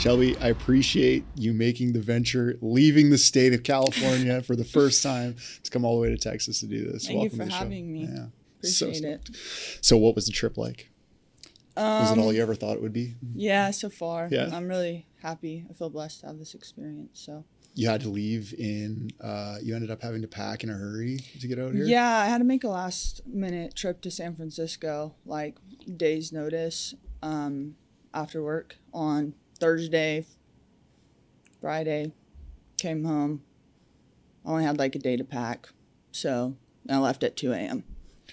Shelby, I appreciate you making the venture, leaving the state of California for the first time to come all the way to Texas to do this. Thank you for having me. Yeah. Appreciate it. So what was the trip like? Was it all you ever thought it would be? Yeah, so far. Yeah. I'm really happy. I feel blessed to have this experience. So you had to leave you ended up having to pack in a hurry to get out here? Yeah, I had to make a last minute trip to San Francisco, like days notice, after work on Thursday, Friday, came home. I only had like a day to pack. So I left at 2 a.m.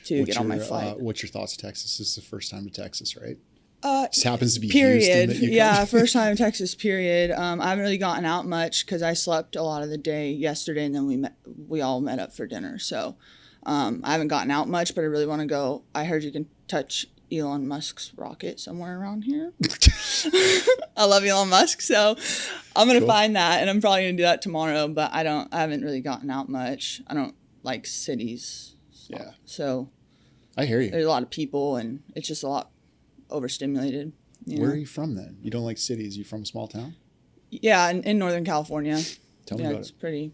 to get on my flight. What's your thoughts of Texas? This is the first time to Texas, right? This happens to be period. Houston. Yeah, first time in Texas, period. I haven't really gotten out much because I slept a lot of the day yesterday, and then we all met up for dinner. So I haven't gotten out much, but I really want to go. I heard you can touch Elon Musk's rocket somewhere around here. I love Elon Musk, so I'm gonna find that, and I'm probably gonna do that tomorrow. But I haven't really gotten out much. I don't like cities. Yeah. So I hear you. There's a lot of people, and it's just a lot overstimulated. Where are you from then? You don't like cities? You from a small town? Yeah, in Northern California. Tell me about it's it. Pretty.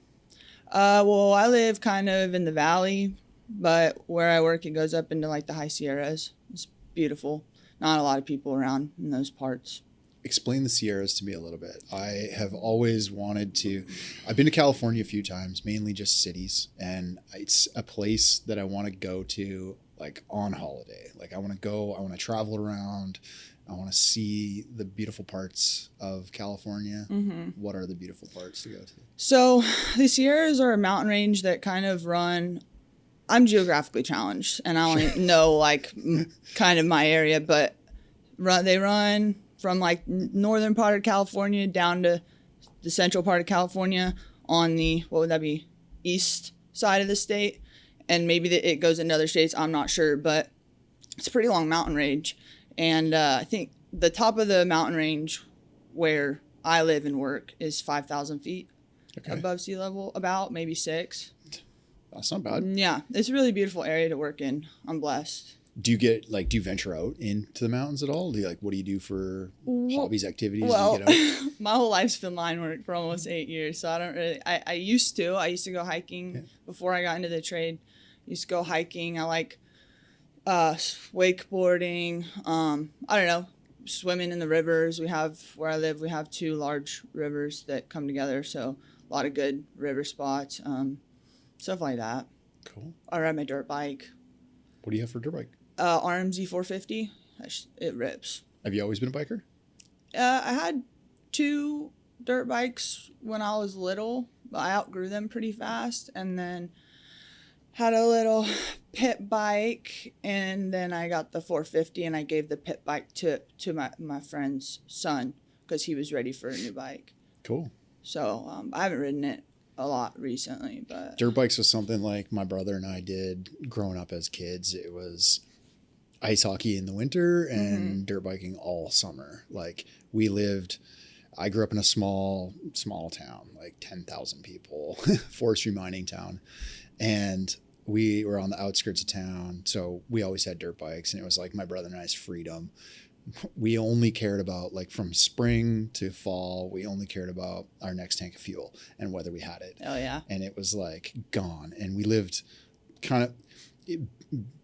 Well, I live kind of in the valley, but where I work, it goes up into like the high Sierras. It's beautiful. Not a lot of people around in those parts. Explain the Sierras to me a little bit. I have always wanted to. I've been to California a few times, mainly just cities, and it's a place that I want to go to like on holiday. Like I want to travel around. I want to see the beautiful parts of California. Mm-hmm. What are the beautiful parts to go to? So the Sierras are a mountain range that kind of run. I'm geographically challenged, and I only know like kind of my area, but they run from like northern part of California down to the central part of California on the, what would that be, east side of the state. And maybe it goes into other states, I'm not sure, but it's a pretty long mountain range. And I think the top of the mountain range where I live and work is 5,000 feet above sea level, about maybe 6. That's not bad. Yeah, it's a really beautiful area to work in. I'm blessed. Do you venture out into the mountains at all? What do you do for hobbies, activities? Well, do you get out? My whole life's been line work for almost 8 years, so I don't really. I used to go hiking before I got into the trade. Used to go hiking. I like wakeboarding. I don't know, swimming in the rivers. Where I live, we have 2 large rivers that come together, so a lot of good river spots, stuff like that. Cool. I ride my dirt bike. What do you have for a dirt bike? RMZ 450. It rips. Have you always been a biker? I had 2 dirt bikes when I was little, but I outgrew them pretty fast, and then had a little pit bike, and then I got the 450, and I gave the pit bike to my friend's son because he was ready for a new bike. Cool. So I haven't ridden it a lot recently, but dirt bikes was something like my brother and I did growing up as kids. It was ice hockey in the winter and dirt biking all summer. Like I grew up in a small town, like 10,000 people, forestry mining town. And we were on the outskirts of town. So we always had dirt bikes, and it was like my brother and I's freedom. We only cared about, like, from spring to fall, we only cared about our next tank of fuel and whether we had it. Oh yeah. And it was like gone. And we lived kind of,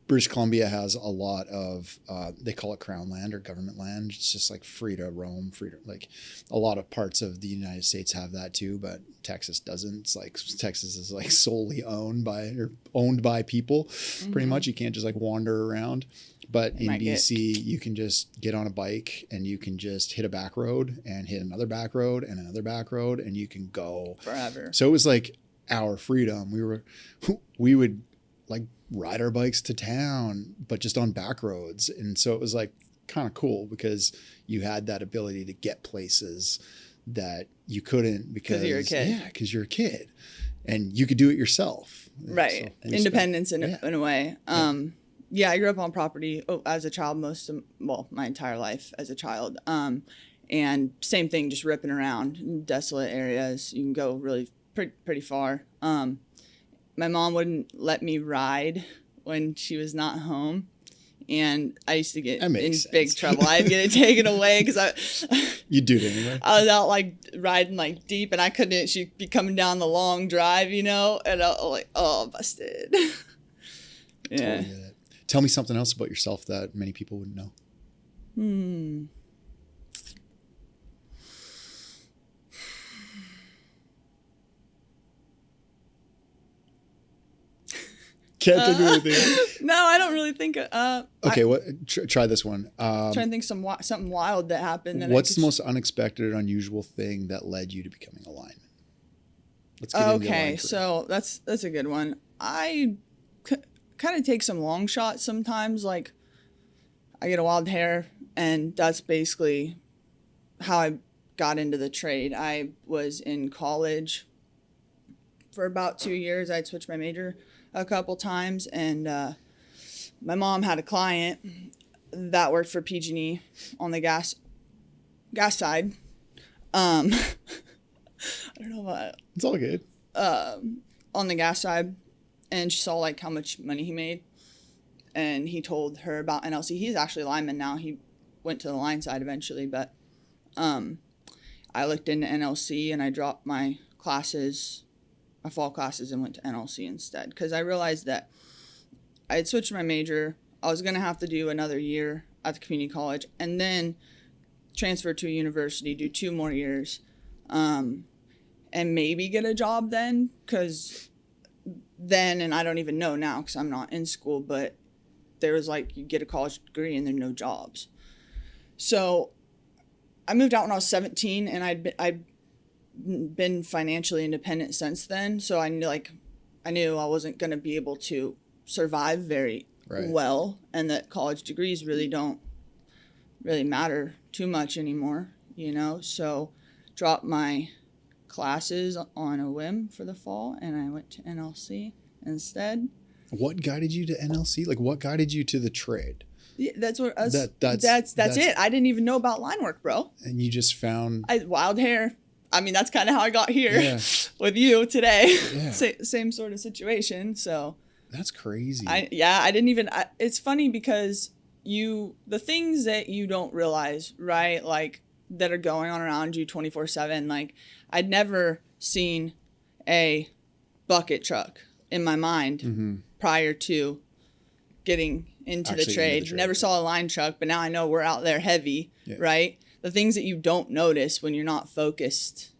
British Columbia has a lot of, they call it crown land or government land. It's just like free to roam, like a lot of parts of the United States have that too, but Texas doesn't. It's like Texas is like solely owned by people pretty much. You can't just like wander around. But in BC, you can just get on a bike and you can just hit a back road and hit another back road and another back road, and you can go forever. So it was like our freedom. We would like ride our bikes to town, but just on back roads. And so it was like kind of cool because you had that ability to get places that you couldn't because you're a kid. Yeah, because you're a kid and you could do it yourself. Right. So, independence in a way. Yeah, I grew up on property as a child my entire life as a child. And same thing, just ripping around in desolate areas. You can go really pretty far. My mom wouldn't let me ride when she was not home. And I used to get in sense. big trouble. I'd get it taken away because You do it anyway. I was out like riding like deep, and I couldn't. She'd be coming down the long drive, and I was like, oh, busted. Yeah. Totally. Tell me something else about yourself that many people wouldn't know. Can't think of anything. No, I don't really think. Okay, try this one. Trying to think something wild that happened. What's the most unexpected or unusual thing that led you to becoming a lineman? Let's get into the line career. So that's a good one. I kind of take some long shots sometimes. Like, I get a wild hair, and that's basically how I got into the trade. I was in college for about 2 years. I'd switched my major a couple times, and my mom had a client that worked for PG&E on the gas side. I don't know what. It's all good. On the gas side, and she saw like how much money he made, and he told her about NLC. He's actually a lineman now. He went to the line side eventually, but I looked into NLC, and I dropped my fall classes, and went to NLC instead, because I realized that I had switched my major. I was going to have to do another year at the community college, and then transfer to a university, do 2 more years, and maybe get a job then, because then, and I don't even know now because I'm not in school, but there was like, you get a college degree and there are no jobs. So I moved out when I was 17, and I'd been financially independent since then. So I knew I wasn't going to be able to survive very well, and that college degrees really don't really matter too much anymore, So dropped my classes on a whim for the fall, and I went to NLC instead. What guided you to NLC? Like, what guided you to the trade? Yeah, that's it. I didn't even know about line work, bro. And you just found wild hair. I mean, that's kind of how I got here with you today. Yeah. Same sort of situation. So that's crazy. I didn't even. It's funny because the things that you don't realize, right? Like, that are going on around you 24/7. Like, I'd never seen a bucket truck in my mind prior to getting into the trade. Never saw a line truck, but now I know we're out there heavy, right? The things that you don't notice when you're not focused,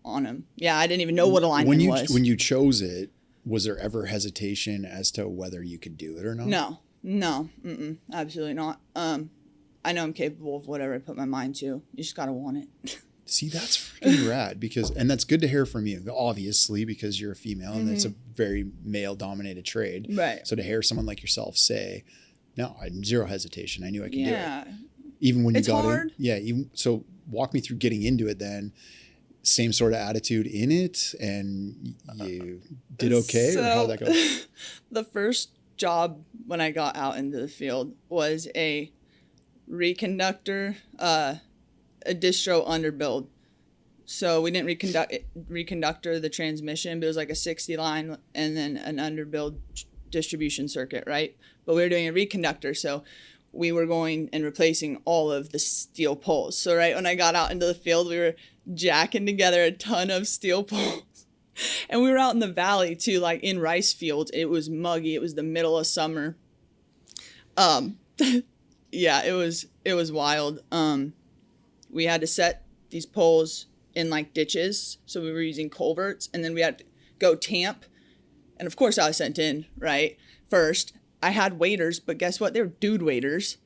on them. Yeah, I didn't even know what a lineman was. When you chose it, was there ever hesitation as to whether you could do it or not? No, absolutely not. I know I'm capable of whatever I put my mind to. You just gotta want it. See, that's freaking rad, and that's good to hear from you, obviously, because you're a female and it's a very male-dominated trade. Right. So to hear someone like yourself say, "No, I had zero hesitation. I knew I could do it." Even when you got hard. So walk me through getting into it then. Same sort of attitude in it, and you did okay, or how'd that go? The first job when I got out into the field was a reconductor, a distro underbuild. So we didn't reconductor the transmission, but it was like a 60 line and then an underbuild distribution circuit, right? But we were doing a reconductor, so we were going and replacing all of the steel poles. So right when I got out into the field, we were jacking together a ton of steel poles. And we were out in the valley too, like in rice fields. It was muggy. It was the middle of summer. Yeah, it was wild. We had to set these poles in like ditches. So we were using culverts, and then we had to go tamp. And of course I was sent in, right? First, I had waiters, but guess what? They were dude waiters.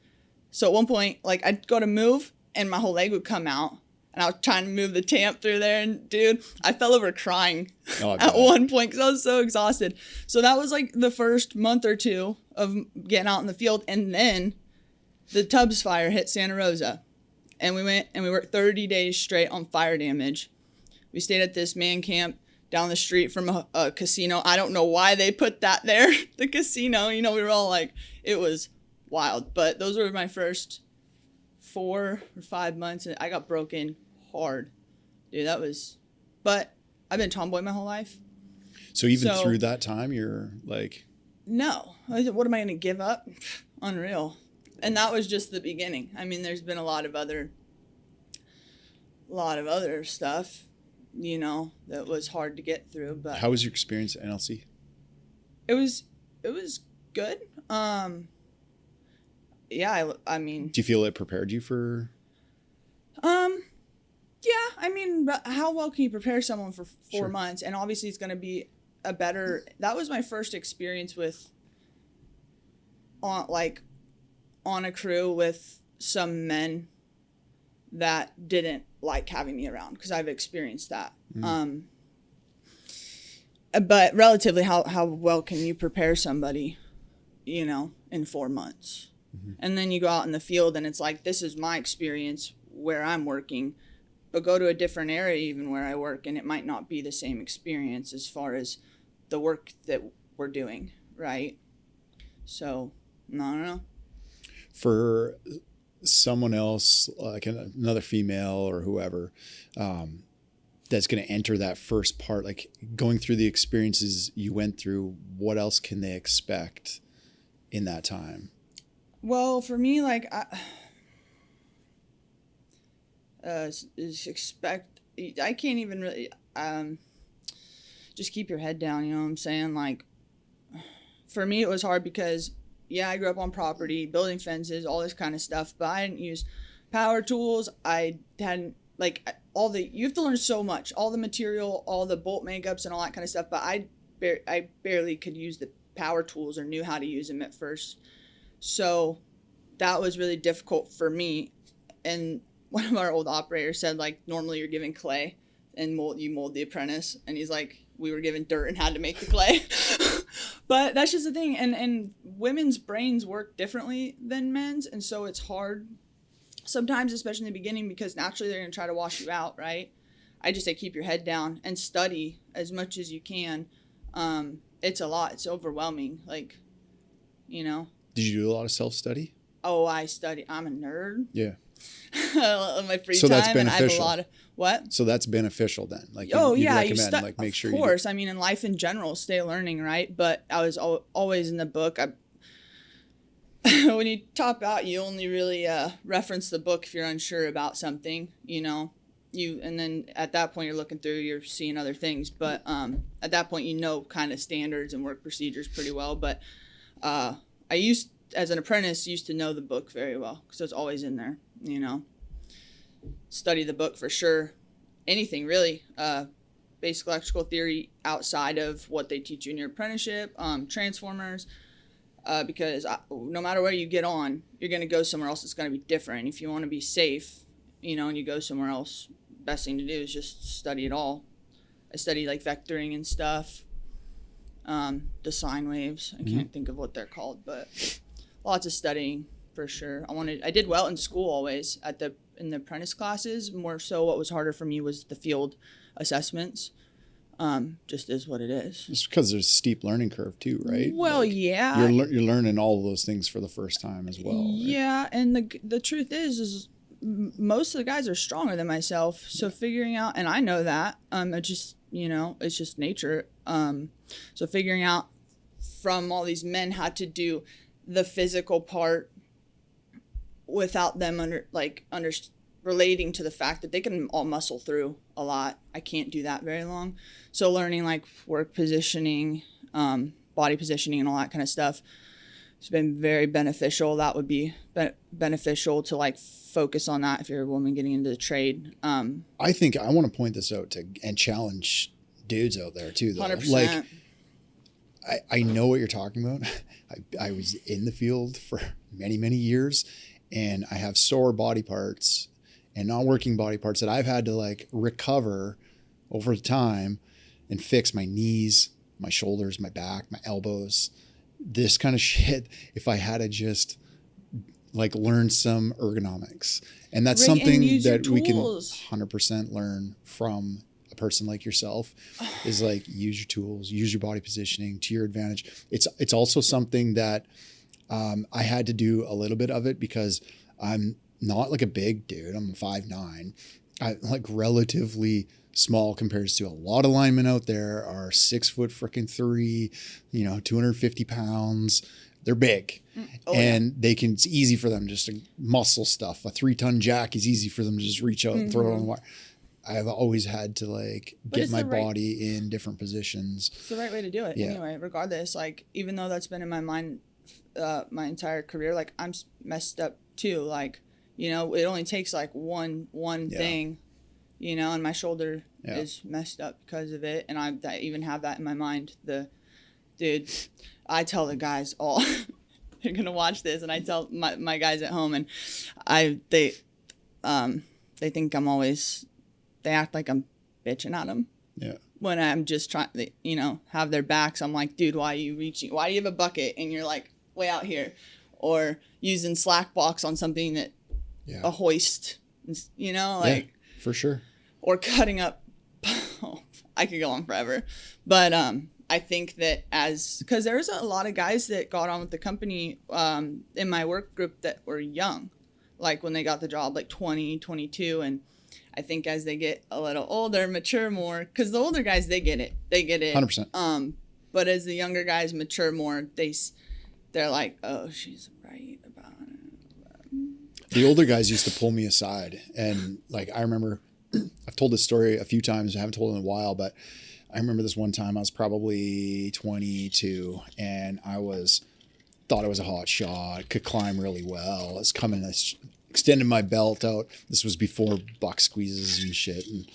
So at one point, like, I'd go to move and my whole leg would come out, and I was trying to move the tamp through there, and dude, I fell over crying at one point because I was so exhausted. So that was like the first month or two of getting out in the field. And then the Tubbs fire hit Santa Rosa, and we went and we worked 30 days straight on fire damage. We stayed at this man camp down the street from a casino. I don't know why they put that there, the casino. We were all like, it was wild. But those were my first 4 or 5 months, and I got broken hard. Dude, but I've been tomboy my whole life. So even through that time, you're like... No. What am I going to give up? unreal. And that was just the beginning. I mean, there's been a lot of other stuff, you know, that was hard to get through. But how was your experience at NLC? It was good. Yeah, I mean. Do you feel it prepared you for? Yeah, I mean, how well can you prepare someone for 4 Sure. months? And obviously it's going to be that was my first experience with, on a crew with some men that didn't like having me around, because I've experienced that. But relatively, how well can you prepare somebody, you know, in 4 months? Mm-hmm. And then you go out in the field and it's like, this is my experience where I'm working, but go to a different area even where I work, and it might not be the same experience as far as the work that we're doing, right? So, I don't know. For someone else, like another female or whoever, that's going to enter that first part, like going through the experiences you went through, what else can they expect in that time? Well, for me, like, I can't even really, just keep your head down, you know what I'm saying? Like, for me, it was hard because, yeah, I grew up on property, building fences, all this kind of stuff, but I didn't use power tools. I hadn't, like, you have to learn so much, all the material, all the bolt makeups and all that kind of stuff, but I barely could use the power tools or knew how to use them at first. So that was really difficult for me. And one of our old operators said, like, normally you're given clay and you mold the apprentice. And he's like, we were given dirt and had to make the clay. But that's just the thing. And women's brains work differently than men's. And so it's hard sometimes, especially in the beginning, because naturally they're going to try to wash you out, right? I just say keep your head down and study as much as you can. It's a lot. It's overwhelming. Like, you know. Did you do a lot of self-study? Oh, I study. I'm a nerd. Yeah. On my free so time, that's beneficial. And I have a lot of what? So that's beneficial then. Like, you'd recommend, like, make sure you. Of course, I mean, in life in general, stay learning, right? But I was always in the book. When you top out, you only really reference the book if you're unsure about something, you know. And then at that point you're looking through, you're seeing other things. But at that point, you know, kind of standards and work procedures pretty well. But as an apprentice, used to know the book very well because it's always in there, you know. Study the book for sure. Anything really, basic electrical theory outside of what they teach you in your apprenticeship, transformers, because no matter where you get on, you're going to go somewhere else that's going to be different. If you want to be safe, you know, and you go somewhere else, best thing to do is just study it all. I study like vectoring and stuff, the sine waves. I can't think of what they're called, but lots of studying for sure. I did well in school always in the apprentice classes. More so what was harder for me was the field assessments. Just is what it is. It's because there's a steep learning curve too, right? Well, like, yeah. You're learning all of those things for the first time as well. Right? Yeah, and the truth is most of the guys are stronger than myself. So figuring out, and I know that, it's just, you know, it's just nature. So figuring out from all these men how to do the physical part without them relating to the fact that they can all muscle through a lot. I can't do that very long. So learning like work positioning, body positioning and all that kind of stuff has been very beneficial. That would be beneficial to like focus on that if you're a woman getting into the trade. I think I want to point this out and challenge dudes out there too, though. 100%. Like, I know what you're talking about. I was in the field for many, many years, and I have sore body parts and not working body parts that I've had to like recover over time and fix my knees, my shoulders, my back, my elbows, this kind of shit. If I had to just like learn some ergonomics, and that's something that we can 100% learn from a person like yourself, is like use your tools, use your body positioning to your advantage. It's also something that I had to do a little bit of it because I'm not like a big dude. I'm 5'9". I'm like relatively small compared to a lot of linemen out there are 6'3", 250 pounds, they're big. And it's easy for them just to muscle stuff. A 3-ton jack is easy for them to just reach out and throw it on the wire. I've always had to like get my body in different positions. It's the right way to do it anyway, regardless. Like, even though that's been in my mind my entire career, like I'm messed up too. Like, you know, it only takes like one thing, you know, and my shoulder is messed up because of it. And I even have that in my mind. Dude, I tell the guys all, they're going to watch this, and I tell my guys at home, and they think I'm always, they act like I'm bitching at them. Yeah. When I'm just trying to, you know, have their backs. I'm like, dude, why are you reaching? Why do you have a bucket and you're like way out here? Or using slack box on something that a hoist, you know, like. Yeah, for sure. Or cutting up. Oh, I could go on forever. But I think that because there's a lot of guys that got on with the company in my work group that were young. Like when they got the job, like 20, 22, and I think as they get a little older, mature more, because the older guys, they get it. 100%. But as the younger guys mature more, they're like, oh, she's right about it. The older guys used to pull me aside. And like, I remember, I've told this story a few times. I haven't told it in a while, but I remember this one time I was probably 22 and thought I was a hot shot, could climb really well. I was coming, extended my belt out. This was before buck squeezes and shit, and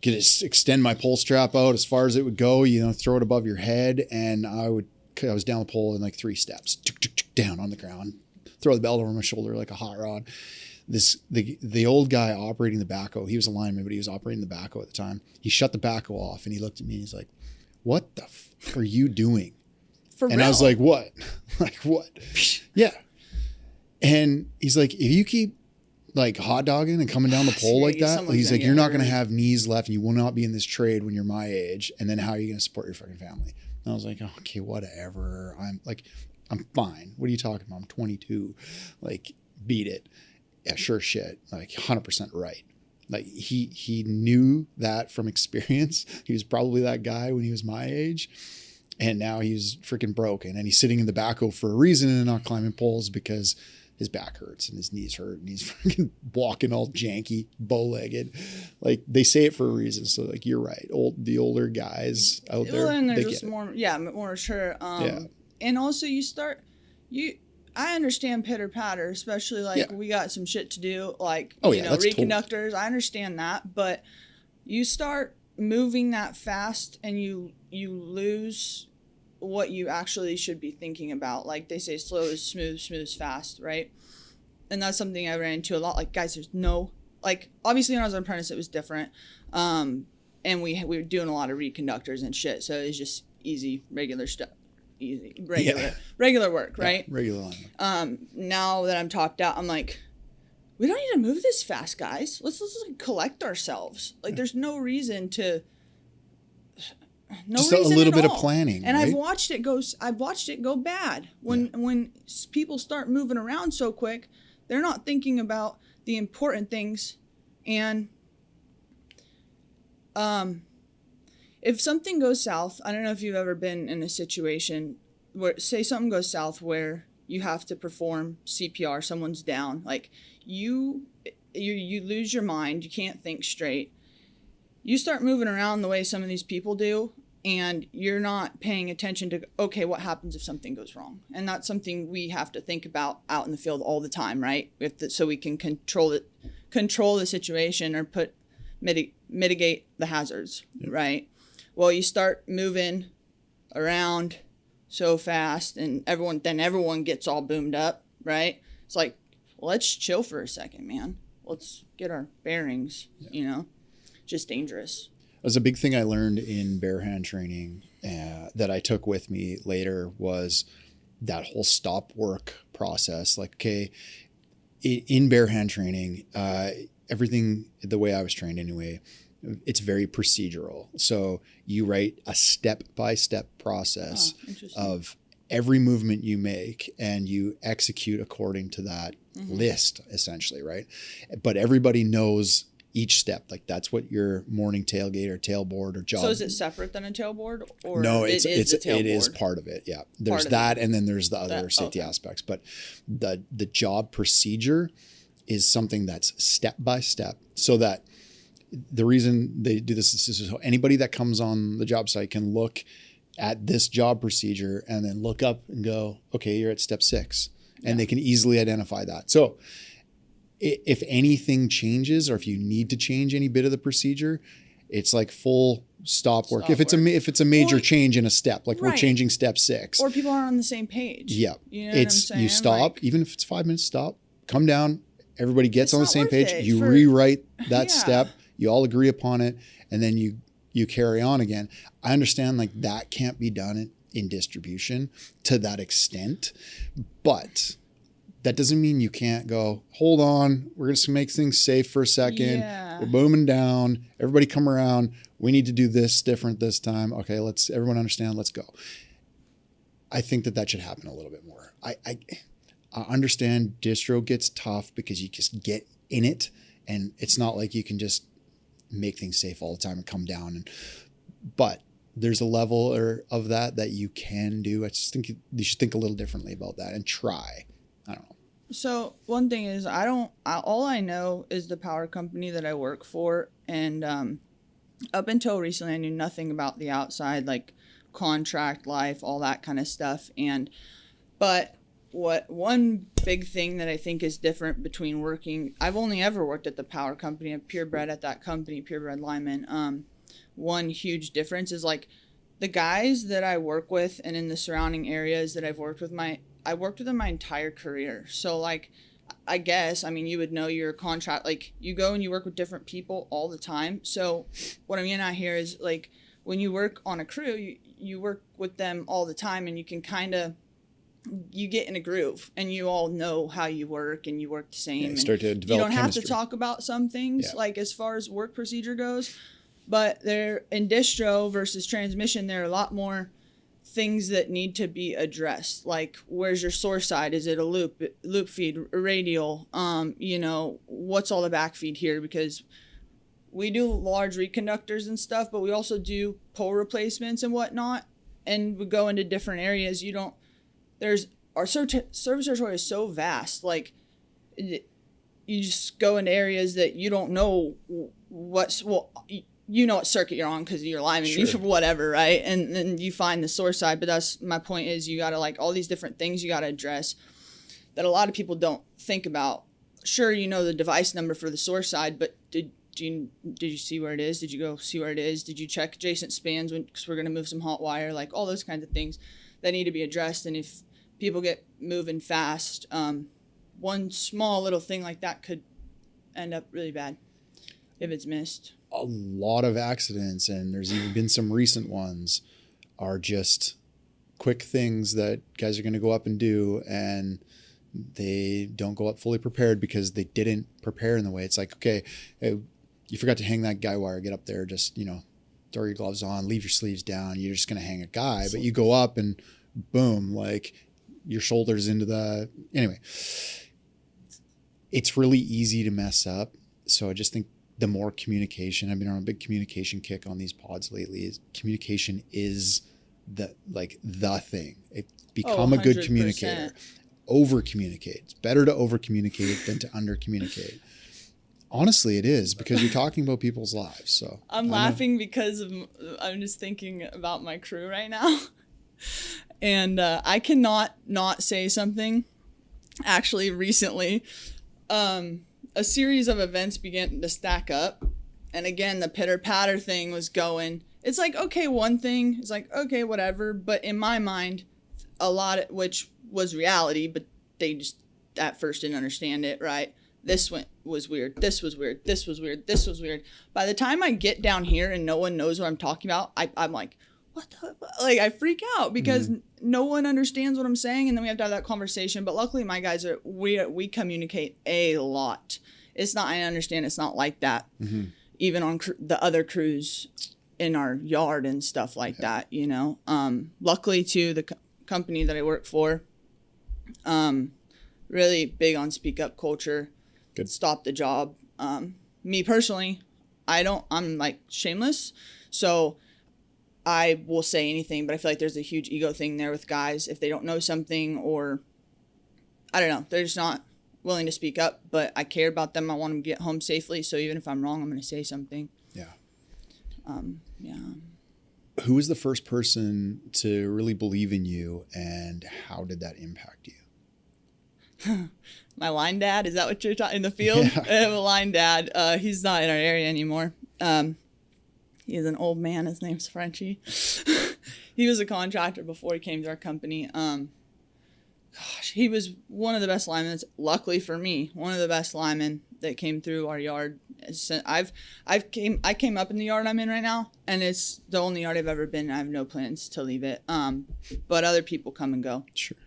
could extend my pole strap out as far as it would go, you know, throw it above your head. And I was down the pole in like 3 steps, down on the ground, throw the belt over my shoulder like a hot rod. The old guy operating the backhoe, he was a lineman, but he was operating the backhoe at the time. He shut the backhoe off and he looked at me and he's like, what the f are you doing? For and real? I was like, what? Like, what? Yeah. And he's like, if you keep like hot dogging and coming down the pole like that, he's like, you're not going to have knees left and you will not be in this trade when you're my age. And then how are you going to support your fucking family? And I was like, okay, whatever. I'm fine. What are you talking about? I'm 22. Like, beat it. Yeah, sure shit. Like 100% right. Like he knew that from experience. He was probably that guy when he was my age. And now he's freaking broken. And he's sitting in the backhoe for a reason and not climbing poles because his back hurts and his knees hurt. And he's freaking walking all janky, bow-legged. Like, they say it for a reason. So, like, you're right. The older guys out there, and they're they just get more, more sure. Yeah. And also I understand pitter patter, especially like we got some shit to do, like, reconductors. I understand that, but you start moving that fast and you lose what you actually should be thinking about. Like they say, slow is smooth, smooth is fast, right? And that's something I ran into a lot. Like, guys, there's no, like, obviously when I was an apprentice, it was different. And we were doing a lot of reconductors and shit, so it was just easy, regular stuff. Regular work, right? Regular line. Now that I'm topped out, I'm like, we don't need to move this fast, guys. Let's like collect ourselves. Like, there's no reason to. Just a little bit of planning, and right? I've watched it go bad when people start moving around so quick. They're not thinking about the important things, and if something goes south, I don't know if you've ever been in a situation where, say something goes south where you have to perform CPR, someone's down, like you lose your mind, you can't think straight. You start moving around the way some of these people do, and you're not paying attention to, okay, what happens if something goes wrong? And that's something we have to think about out in the field all the time, right? So we can control the situation or mitigate the hazards, right? Well, you start moving around so fast and everyone gets all boomed up, right? It's like, let's chill for a second, man. Let's get our bearings, just dangerous. It was a big thing I learned in bare hand training that I took with me later was that whole stop work process. Like, okay, in bare hand training, everything, the way I was trained anyway, it's very procedural. So you write a step-by-step process of every movement you make and you execute according to that list, essentially, right? But everybody knows each step. Like that's what your morning tailgate or tailboard or job. So is it separate than a tailboard, or no? It tailboard? is part of it. Yeah, there's that, and then there's the other safety aspects. But the job procedure is something that's step by step, so that the reason they do this is so anybody that comes on the job site can look at this job procedure and then look up and go, okay, you're at step 6, and they can easily identify that. So if anything changes, or if you need to change any bit of the procedure, it's like full stop work. If it's a major change in a step, like we're changing step 6, or people aren't on the same page. Yeah, you know what I'm saying? You stop, like, even if it's 5 minutes, stop, come down. Everybody gets on the same page. You for, rewrite that step. You all agree upon it, and then you carry on again. I understand like that can't be done in distribution to that extent, but that doesn't mean you can't go, hold on, we're going to make things safe for a second. Yeah. We're booming down. Everybody come around. We need to do this different this time. Okay, let's everyone understand. Let's go. I think that should happen a little bit more. I understand distro gets tough because you just get in it, and it's not like you can just make things safe all the time and come down. But there's a level of that you can do. I just think you should think a little differently about that and try. I don't know. So one thing is all I know is the power company that I work for. And up until recently, I knew nothing about the outside, like contract life, all that kind of stuff. But one big thing that I think is different between I've only ever worked at the power company. I'm purebred at that company, purebred lineman. One huge difference is like the guys that I work with and in the surrounding areas that I've worked with, I worked with them my entire career. So like, I guess, I mean, you would know your contract, like you go and you work with different people all the time. So what I'm getting at here is like, when you work on a crew, you work with them all the time, and you can you get in a groove, and you all know how you work, and you work the same. You start to develop You don't chemistry. have to talk about some things, like as far as work procedure goes, but they're in distro versus transmission. There are a lot more things that need to be addressed. Like, where's your source side? Is it a loop feed, a radial? What's all the back feed here? Because we do large reconductors and stuff, but we also do pole replacements and whatnot. And we go into different areas. Our service territory is so vast. Like, you just go into areas that you don't know what circuit you're on because you're lineman, whatever, right? And then you find the source side. But that's my point, is you got to like all these different things you got to address that a lot of people don't think about. Sure, you know the device number for the source side, but did you see where it is? Did you go see where it is? Did you check adjacent spans because we're going to move some hot wire? Like all those kinds of things that need to be addressed. And if people get moving fast, one small little thing like that could end up really bad if it's missed. A lot of accidents, and there's even been some recent ones, are just quick things that guys are going to go up and do, and they don't go up fully prepared because they didn't prepare in the way. It's like, okay, you forgot to hang that guy wire. Get up there, just, throw your gloves on, leave your sleeves down. You're just going to hang a guy, but you go up and boom, like your shoulders into the, anyway, it's really easy to mess up. So I just think the more communication, I've been on a big communication kick on these pods lately, is communication is the thing. Become a good communicator. Over communicate. It's better to over communicate than to under communicate. Honestly, it is, because you're talking about people's lives. So I'm laughing because I'm just thinking about my crew right now. And I cannot not say something. Actually, recently, a series of events began to stack up. And again, the pitter-patter thing was going. It's like, okay, one thing. It's like, okay, whatever. But in my mind, a lot, which was reality, but they just at first didn't understand it, right? This was weird. This was weird. This was weird. This was weird. By the time I get down here and no one knows what I'm talking about, I'm like, what the, like, I freak out because no one understands what I'm saying. And then we have to have that conversation. But luckily my guys we communicate a lot. It's not, I understand it's not like that. Mm-hmm. Even on the other crews in our yard and stuff like that, luckily too, the company that I work for, really big on speak up culture. Good. Stop the job me personally, I'm like shameless. So I will say anything, but I feel like there's a huge ego thing there with guys. If they don't know something, or I don't know, they're just not willing to speak up, but I care about them. I want them to get home safely. So even if I'm wrong, I'm going to say something. Yeah. Yeah. Who was the first person to really believe in you, and how did that impact you? My line dad, is that what you're talking in the field? Yeah. I have a line dad. He's not in our area anymore. He's an old man. His name's Frenchie. He was a contractor before he came to our company. He was one of the best linemen. Luckily for me, one of the best linemen that came through our yard. I came up in the yard I'm in right now, and it's the only yard I've ever been. I have no plans to leave it. But other people come and go. Sure.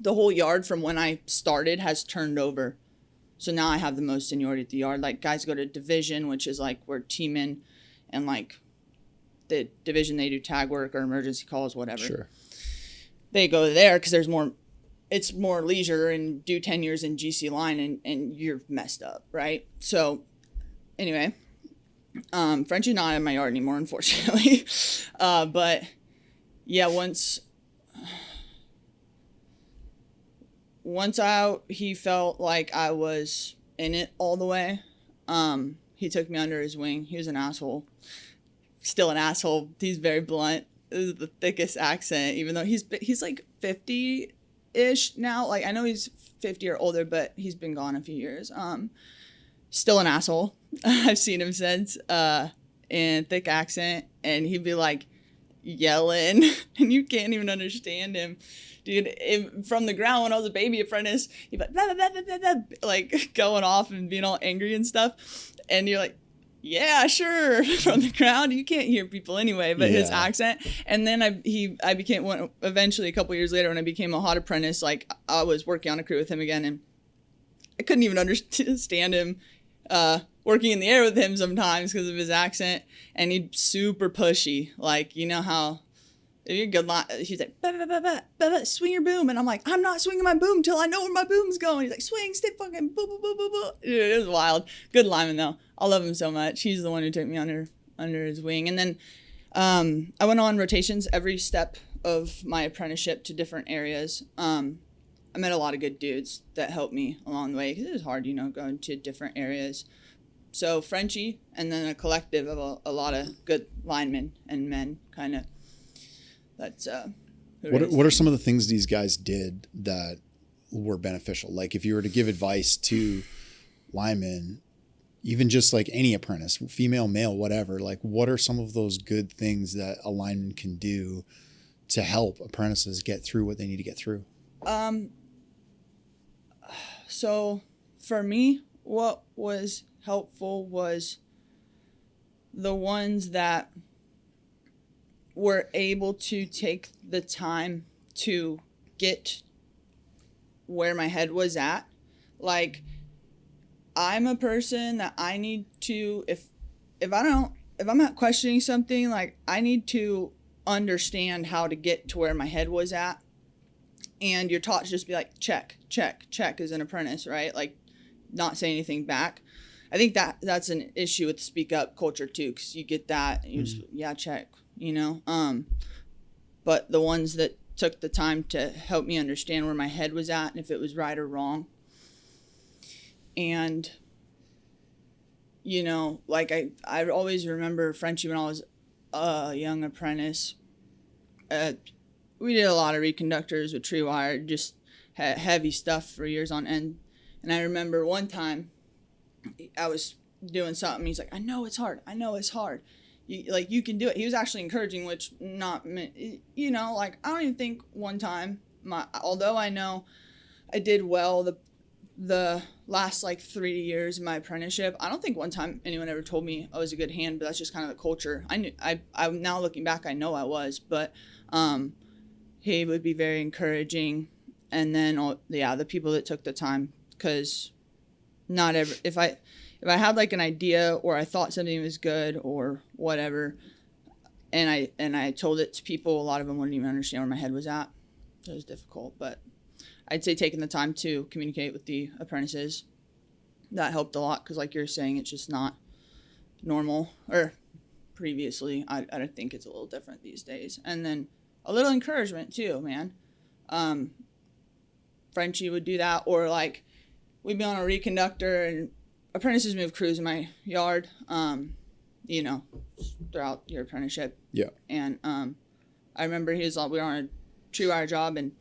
The whole yard from when I started has turned over. So now I have the most seniority at the yard. Like, guys go to division, which is like we're teaming, and like the division, they do tag work or emergency calls, whatever. Sure. They go there because it's more leisure, and do 10 years in GC line and you're messed up, right? So anyway, Frenchie's not in my yard anymore, unfortunately. But yeah, once he felt like I was in it all the way, he took me under his wing. He was an asshole. Still an asshole. He's very blunt. This is the thickest accent, even though he's like 50-ish now. Like, I know he's 50 or older, but he's been gone a few years. Still an asshole. I've seen him since, in thick accent, and he'd be like yelling, and you can't even understand him. Dude, from the ground when I was a baby apprentice, he'd be like, blah, blah, blah, blah, blah, like going off and being all angry and stuff. And you're like, yeah, sure. From the ground, you can't hear people anyway, but his accent. And then I became one, eventually a couple years later when I became a hot apprentice, like I was working on a crew with him again, and I couldn't even understand him, working in the air with him sometimes because of his accent. And he'd super pushy, like, you know how if you're good line, he's like, bah, bah, bah, bah, bah, bah, swing your boom. And I'm like, I'm not swinging my boom till I know where my boom's going. He's like, swing, stay fucking, boo, boo, boo, boo, boo. Dude, it was wild. Good lineman, though. I love him so much. He's the one who took me under his wing. And then I went on rotations every step of my apprenticeship to different areas. I met a lot of good dudes that helped me along the way, because it was hard, going to different areas. So Frenchie, and then a collective of a lot of good linemen and men, kind of. That's what are some of the things these guys did that were beneficial? Like, if you were to give advice to linemen, even just like any apprentice, female, male, whatever, like, what are some of those good things that a lineman can do to help apprentices get through what they need to get through? So for me, what was helpful was the ones that were able to take the time to get where my head was at. Like, I'm a person that I need to, if I'm not questioning something, like, I need to understand how to get to where my head was at. And you're taught to just be like, check as an apprentice, right? Like, not say anything back. I think that's an issue with the speak up culture too, because you get that and you just, yeah, check. But the ones that took the time to help me understand where my head was at and if it was right or wrong. And, like I always remember Frenchie when I was a young apprentice. We did a lot of reconductors with tree wire, just heavy stuff for years on end. And I remember one time I was doing something. He's like, I know it's hard. You can do it. He was actually encouraging, which not, like, I don't even think one time, although I know I did well the last like 3 years of my apprenticeship, I don't think one time anyone ever told me I was a good hand, but that's just kind of the culture. I'm now looking back, I know I was, but he would be very encouraging. And then, the people that took the time, because if I had like an idea or I thought something was good or whatever, and I told it to people, a lot of them wouldn't even understand where my head was at. It was difficult, but I'd say taking the time to communicate with the apprentices, that helped a lot, because like you're saying, it's just not normal, or previously. I think it's a little different these days. And then a little encouragement too, man. Frenchie would do that, or like we'd be on a reconductor and apprentices move crews in my yard, you know, throughout your apprenticeship. Yeah. And I remember he was like, we were on a tree wire job, and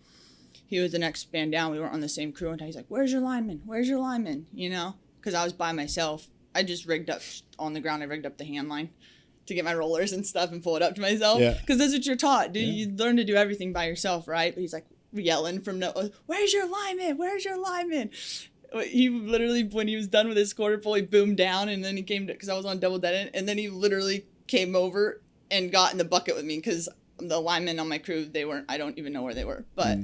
he was the next span down. We weren't on the same crew, and he's like, "Where's your lineman? Where's your lineman?" You know, because I was by myself. I just rigged up on the ground. I rigged up the hand line to get my rollers and stuff and pull it up to myself. Yeah. Because that's what you're taught. Dude, you learn to do everything by yourself, right? But he's like yelling from no, "Where's your lineman? Where's your lineman?" He literally, when he was done with his quarter pole, he boomed down, and then he came to, because I was on double dead end, and then he literally came over and got in the bucket with me, because the linemen on my crew, I don't even know where they were. But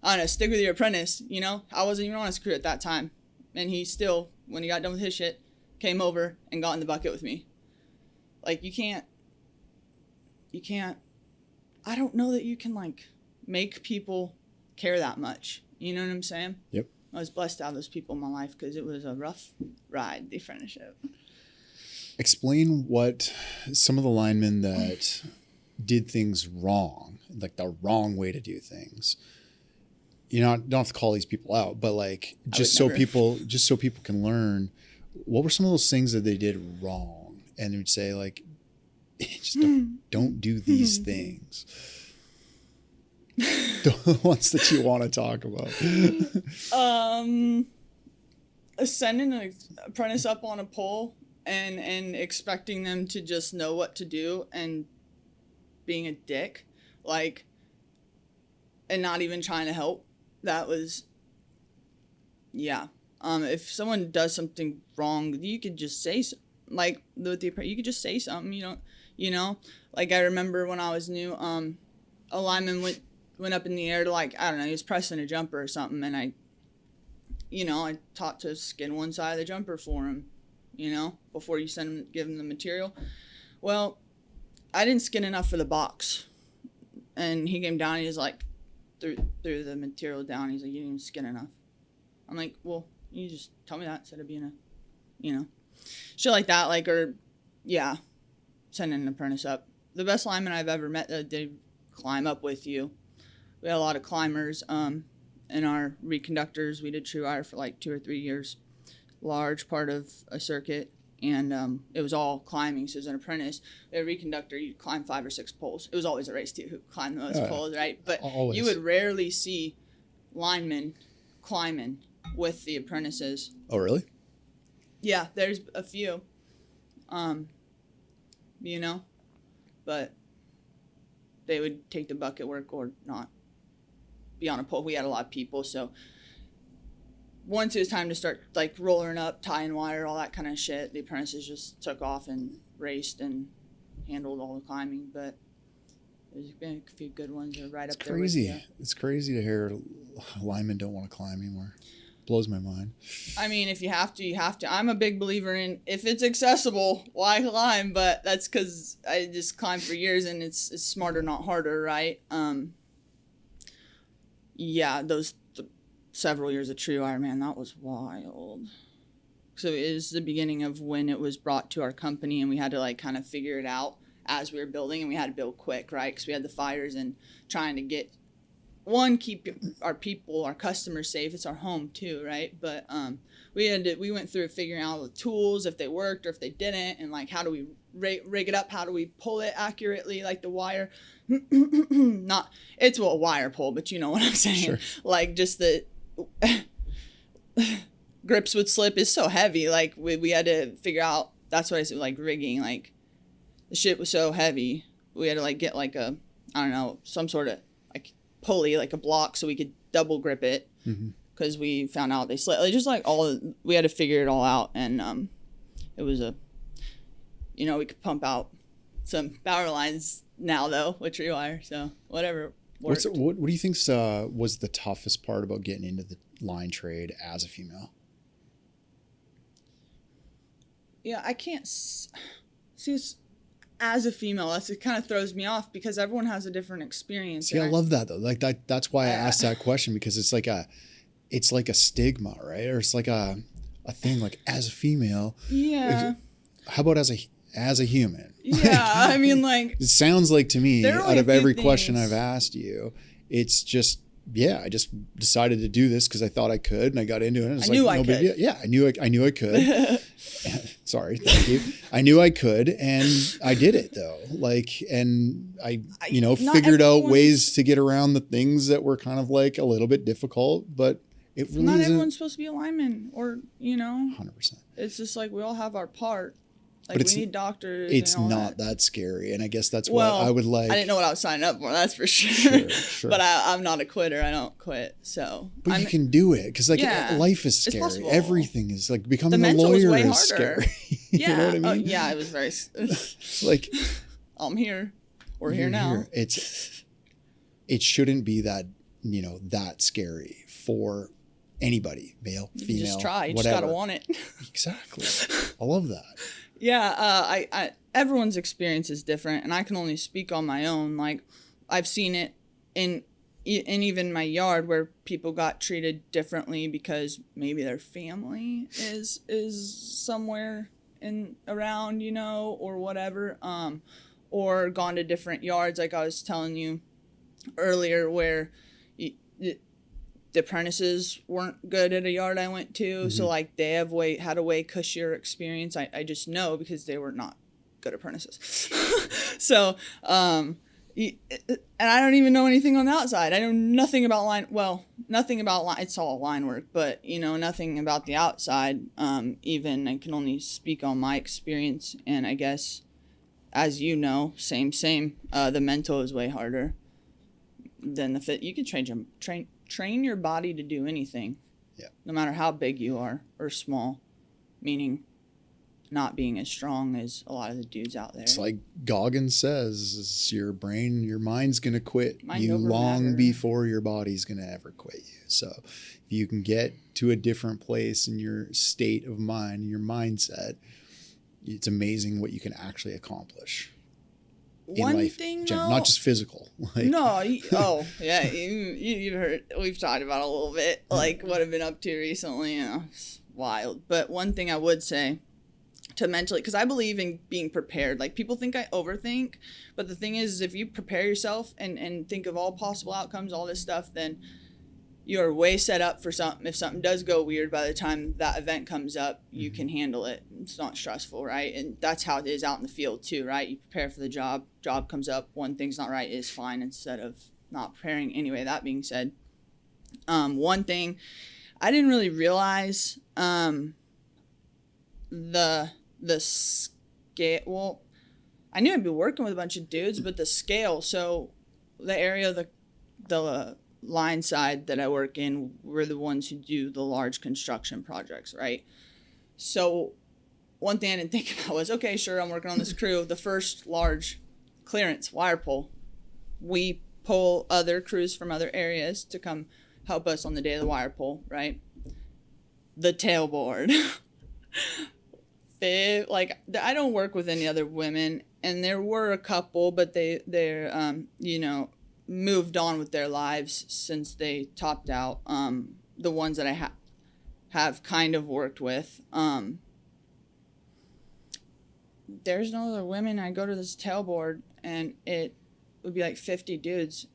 I don't know, stick with your apprentice, you know? I wasn't even on his crew at that time. And he still, when he got done with his shit, came over and got in the bucket with me. Like, you can't, I don't know that you can, like, make people care that much. You know what I'm saying? Yep. I was blessed to have those people in my life, because it was a rough ride, the apprenticeship. Explain what some of the linemen that did things wrong, like the wrong way to do things. You know, don't have to call these people out, but like just so people can learn, what were some of those things that they did wrong, and you'd say like, just don't do these things. The ones that you want to talk about. Sending an apprentice up on a pole and expecting them to just know what to do, and being a dick, like, and not even trying to help. That was, yeah. If someone does something wrong, you could just say, like, you could just say something. You know, like, I remember when I was new, a lineman went up in the air to, like, I don't know, he was pressing a jumper or something, and I taught to skin one side of the jumper for him, you know, before you give him the material. Well, I didn't skin enough for the box, and he came down, and he was like, threw the material down, he's like, "You didn't even skin enough." I'm like, "Well, you just tell me that instead of being shit like that." Like, or, yeah, sending an apprentice up. The best lineman I've ever met, they climb up with you. We had a lot of climbers in our reconductors. We did true wire for like 2 or 3 years, large part of a circuit, and it was all climbing. So as an apprentice, a reconductor, you'd climb 5 or 6 poles. It was always a race to who climbed the most poles, right? But always. You would rarely see linemen climbing with the apprentices. Oh, really? Yeah, there's a few, but they would take the bucket work or not be on a pole. We had a lot of people, so once it was time to start like rollering up, tying wire, all that kind of shit, the apprentices just took off and raced and handled all the climbing. But there's been a few good ones that are right up there. It's crazy. It's crazy to hear linemen don't want to climb anymore. Blows my mind. I mean, if you have to, you have to. I'm a big believer in, if it's accessible, why climb? But that's because I just climbed for years, and it's smarter, not harder, right? Yeah, those several years of tree wire, man, that was wild. So it was the beginning of when it was brought to our company, and we had to like kind of figure it out as we were building, and we had to build quick, right? Because we had the fires and trying to get, keep our people, our customers safe. It's our home too, right? But we went through figuring out the tools, if they worked or if they didn't, and like how do we rig it up? How do we pull it accurately, like the wire? It's a wire pull, but you know what I'm saying. Sure. Like just the grips would slip. Is so heavy. Like we had to figure out. That's what I said. Like rigging. Like the shit was so heavy. We had to like get like a, I don't know, some sort of like pulley, like a block, so we could double grip it. Because we found out they slip. Like, just like we had to figure it all out, and it was we could pump out some power lines now though with tree wire. So whatever worked. What do you think was the toughest part about getting into the line trade as a female? Yeah, I can't see as a female. It kind of throws me off because everyone has a different experience. See, I love that though. Like that's why I asked that question, because it's like a stigma, right? Or it's like a thing, like as a female. Yeah. How about as as a human. Yeah, I mean, like, it sounds like to me, there are out only a of few every things. question I've asked you, it's just, I just decided to do this because I thought I could, and I got into it. And it's I knew I big could. deal. Yeah, I knew I could. Sorry, thank you. I knew I could, and I did it though. Like, and I not figured out everyone's- ways to get around the things that were kind of like a little bit difficult, but it really not isn't. everyone's supposed to be a lineman, or 100%. it's just like we all have our part. Like, But it's- we need doctors. It's and all not that scary, and I guess that's Well, what I would like. I didn't know what I was signing up for. That's for sure. Sure. But I'm not a quitter. I don't quit. So. But I'm, you can do it because, like, Yeah, life is it's scary. possible. Everything is like the becoming a mental was lawyer way is harder. scary. Yeah. You know what I mean? Oh, yeah. It was very. Like, I'm here. We're here you're now. It shouldn't be that that scary for anybody, male, You female, just try. You whatever. just gotta want it. Exactly. I love that. Yeah, I everyone's experience is different, and I can only speak on my own. Like, I've seen it in even my yard where people got treated differently because maybe their family is somewhere around, or whatever, or gone to different yards, like I was telling you earlier, where the apprentices weren't good at a yard I went to. So like they had a way cushier experience. I just know because they were not good apprentices. So, and I don't even know anything on the outside. I know nothing about line. It's all line work, but nothing about the outside. Even I can only speak on my experience. And I guess, as you know, same, the mental is way harder than the fit. You can train your body to do anything. Yeah. No matter how big you are or small, meaning not being as strong as a lot of the dudes out there. It's like Goggins says, it's your mind's going to quit Mind you over long matter. before your body's going to ever quit you. So if you can get to a different place in your state of mind, your mindset, it's amazing what you can actually accomplish. One life, thing, not just physical. Like, no, yeah, you've heard, we've talked about it a little bit, like what I've been up to recently. It's wild. But one thing I would say to mentally, because I believe in being prepared. Like, people think I overthink, but the thing is, if you prepare yourself and think of all possible outcomes, all this stuff, then you're way set up for something. If something does go weird, by the time that event comes up, you can handle it. It's not stressful, right? And that's how it is out in the field too, right? You prepare for the job comes up, one thing's not right, is fine, instead of not preparing. Anyway, that being said, one thing I didn't really realize, the scale. Well, I knew I'd be working with a bunch of dudes, but the scale. So the area of the line side that I work in, we're the ones who do the large construction projects, right? So one thing I didn't think about was, okay, sure, I'm working on this crew. The first large clearance wire pull, we pull other crews from other areas to come help us on the day of the wire pull, right? The tailboard. Like, I don't work with any other women, and there were a couple, but they're moved on with their lives since they topped out. The ones that I have kind of worked with, there's no other women. I go to this tailboard, and it would be like 50 dudes,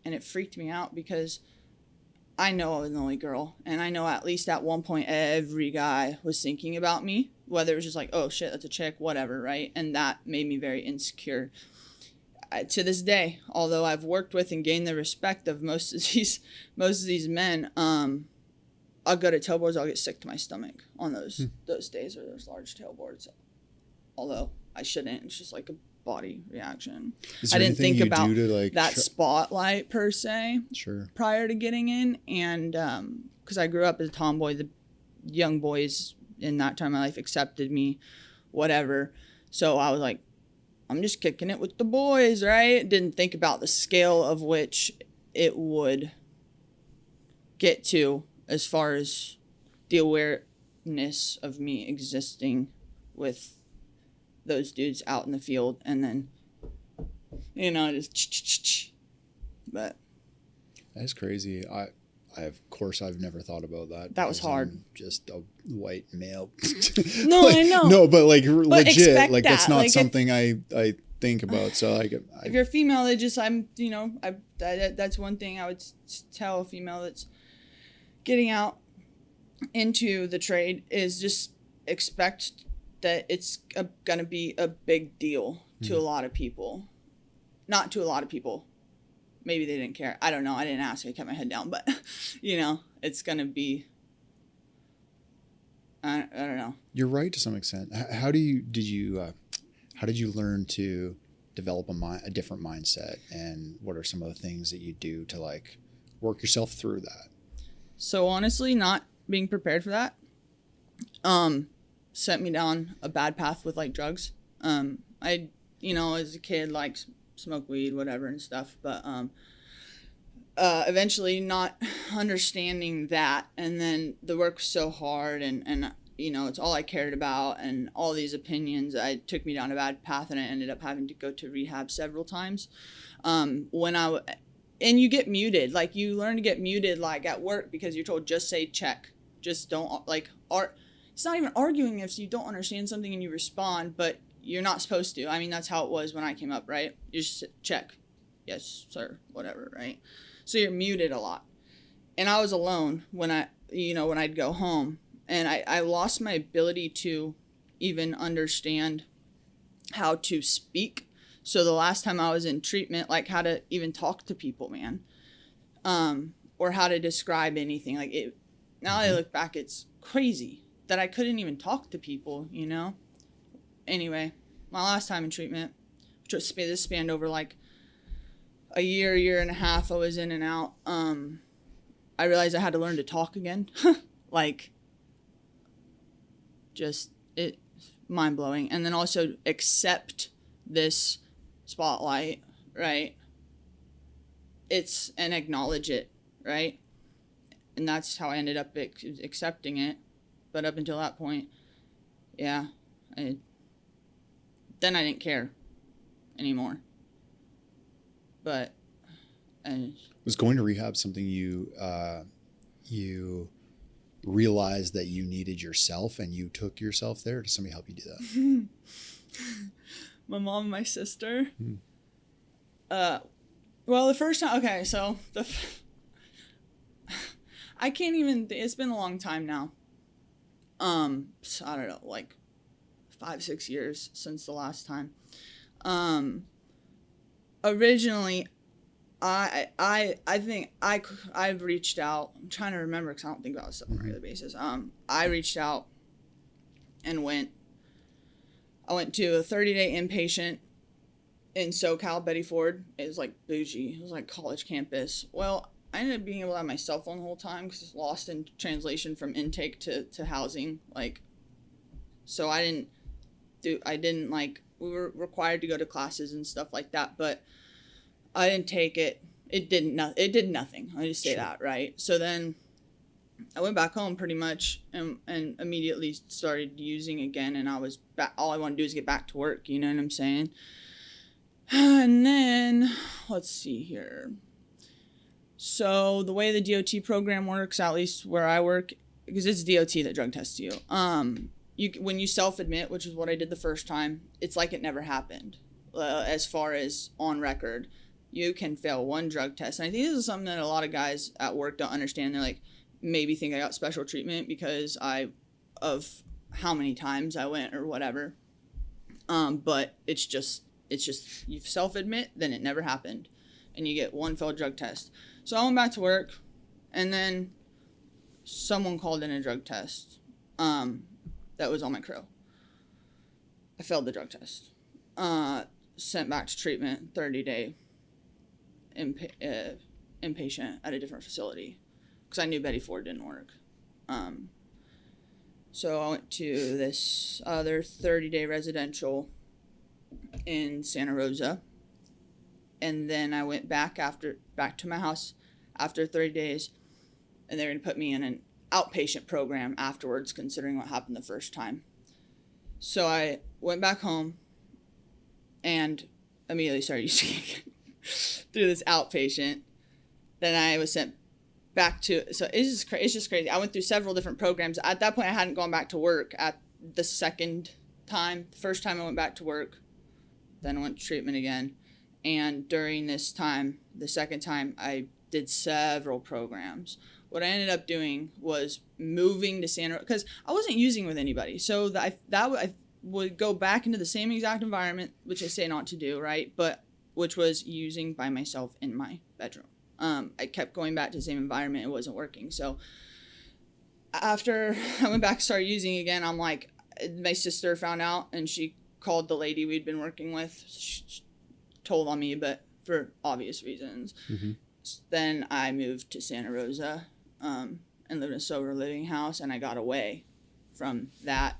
and it freaked me out because I know I was the only girl, and I know at least at one point every guy was thinking about me, whether it was just like, oh shit, that's a chick, whatever, right? And that made me very insecure. To this day, although I've worked with and gained the respect of most of these men, I'll go to tailboards, I'll get sick to my stomach on those days or those large tailboards. Although I shouldn't, it's just like a body reaction. I didn't think about that spotlight per se. Sure. Prior to getting in, and because I grew up as a tomboy, the young boys in that time of my life accepted me, whatever. So I was like, I'm just kicking it with the boys, right? Didn't think about the scale of which it would get to as far as the awareness of me existing with those dudes out in the field, and then, just, but. That's crazy. of course, I've never thought about that. That was hard. I'm just a white male. No, like, I know. No, but like legit, like that's not like something I think about. So like, if you're female, that's one thing I would tell a female that's getting out into the trade is just expect that it's gonna be a big deal to a lot of people. Not to a lot of people. Maybe they didn't care. I don't know. I didn't ask. I kept my head down. But, it's going to be, I don't know. You're right to some extent. How did you learn to develop a different mindset? And what are some of the things that you do to like work yourself through that? So honestly, not being prepared for that sent me down a bad path with like drugs. I, as a kid, like smoke weed, whatever and stuff, but eventually not understanding that, and then the work was so hard, and it's all I cared about, and all these opinions, it took me down a bad path, and I ended up having to go to rehab several times. And you get muted, like you learn to get muted like at work because you're told just say check, just don't like it's not even arguing if you don't understand something and you respond, but you're not supposed to. I mean, that's how it was when I came up, right? You just check. Yes, sir, whatever, right? So you're muted a lot. And I was alone when I'd go home. And I lost my ability to even understand how to speak. So the last time I was in treatment, like how to even talk to people, man. Or how to describe anything. Like now I look back, it's crazy that I couldn't even talk to people, Anyway, my last time in treatment, which this spanned over like a year and a half, I was in and out. I realized I had to learn to talk again. Like, just it mind blowing. And then also accept this spotlight, right? And acknowledge it, right? And that's how I ended up accepting it. But up until that point, yeah, then I didn't care anymore. But was going to rehab something you realized that you needed yourself and you took yourself there? Did somebody help you do that? My mom and my sister. Well, the first time, okay, so I can't even, it's been a long time now. So I don't know, like 5-6 years since the last time. Originally, I think I've reached out. I'm trying to remember because I don't think about this stuff on a regular basis. I reached out and I went to a 30-day inpatient in SoCal, Betty Ford. It was like bougie. It was like college campus. Well, I ended up being able to have my cell phone the whole time because it's lost in translation from intake to housing. Like, so I didn't like, we were required to go to classes and stuff like that, but I didn't take it. It did nothing. I just say that, right? So then I went back home pretty much and immediately started using again, and I was back. All I want to do is get back to work. You know what I'm saying? And then let's see here. So the way the DOT program works, at least where I work, because it's DOT that drug tests you. When you self-admit, which is what I did the first time, it's like it never happened. As far as on record, you can fail one drug test. And I think this is something that a lot of guys at work don't understand. They're like, maybe think I got special treatment because of how many times I went or whatever. But it's just you self-admit, then it never happened. And you get one failed drug test. So I went back to work, and then someone called in a drug test that was on my crew. I failed the drug test. Sent back to treatment, 30-day inpatient at a different facility because I knew Betty Ford didn't work. So I went to this other 30-day residential in Santa Rosa. And then I went back to my house after 30 days, and they're going to put me in an outpatient program afterwards, considering what happened the first time. So I went back home and immediately started using it through this outpatient. Then I was sent so it's just crazy. I went through several different programs. At that point, I hadn't gone back to work at the second time. The first time I went back to work, then I went to treatment again. And during this time, the second time, I did several programs. What I ended up doing was moving to Santa Rosa, because I wasn't using with anybody. So I would go back into the same exact environment, which I say not to do, right? But which was using by myself in my bedroom. I kept going back to the same environment. It wasn't working. So after I went back and started using again, I'm like, my sister found out and she called the lady we'd been working with. She told on me, but for obvious reasons. Mm-hmm. Then I moved to Santa Rosa and lived in a sober living house, and I got away from that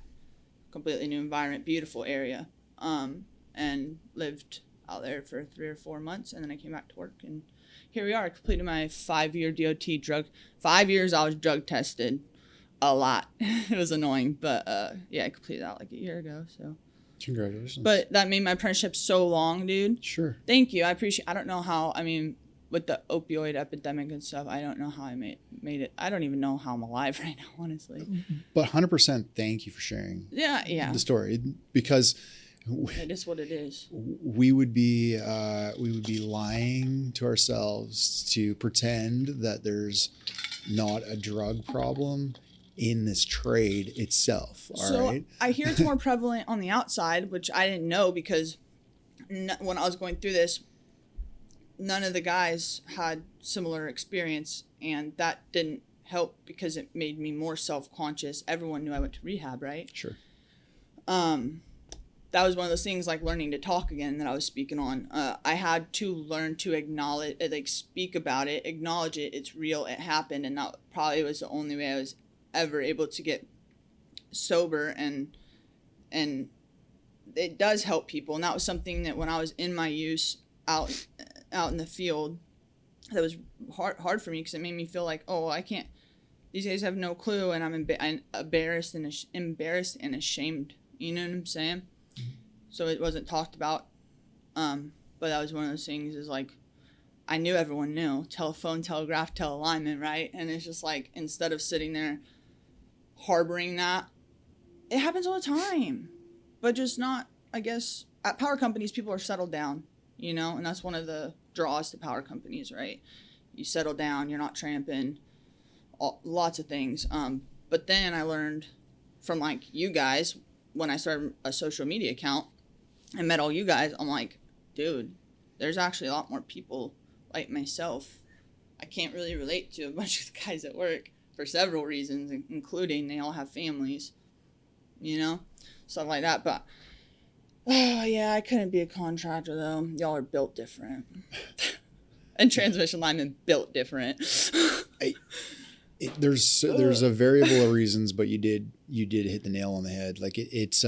completely new environment, beautiful area, and lived out there for 3 or 4 months, and then I came back to work, and here we are. I completed my 5-year DOT drug. 5 years I was drug tested a lot. It was annoying, but yeah, I completed that like a year ago. So congratulations. But that made my apprenticeship so long, dude. Sure. Thank you. I appreciate. I don't know how. I mean, with the opioid epidemic and stuff, I don't know how I made it. I don't even know how I'm alive right now, honestly. But 100% thank you for sharing. Yeah. The story, because it is what it is. We would be lying to ourselves to pretend that there's not a drug problem in this trade itself. All right. I hear it's more prevalent on the outside, which I didn't know, because when I was going through this, none of the guys had similar experience, and that didn't help because it made me more self-conscious. Everyone knew I went to rehab, right? Sure. That was one of those things, like learning to talk again, that I was speaking on. I had to learn to acknowledge, speak about it, acknowledge it. It's real. It happened. And that probably was the only way I was ever able to get sober. And it does help people. And that was something that when I was in my use out in the field, that was hard for me, because it made me feel like, oh, I can't, these guys have no clue. And I'm embarrassed and ashamed. You know what I'm saying? So it wasn't talked about. But that was one of those things, is like, I knew everyone knew. Telephone, telegraph, lineman, right? And it's just like, instead of sitting there harboring that, it happens all the time. But just not, I guess, at power companies, people are settled down, you know? And that's one of the draws to power companies, right? You settle down, you're not tramping, lots of things. But then I learned from, like, you guys, when I started a social media account and met all you guys, I'm like, dude, there's actually a lot more people like myself. I can't really relate to a bunch of the guys at work for several reasons, including they all have families, you know, stuff like that. But, oh, yeah, I couldn't be a contractor, though. Y'all are built different. And transmission linemen built different. There's a variable of reasons, but you did hit the nail on the head. Like it's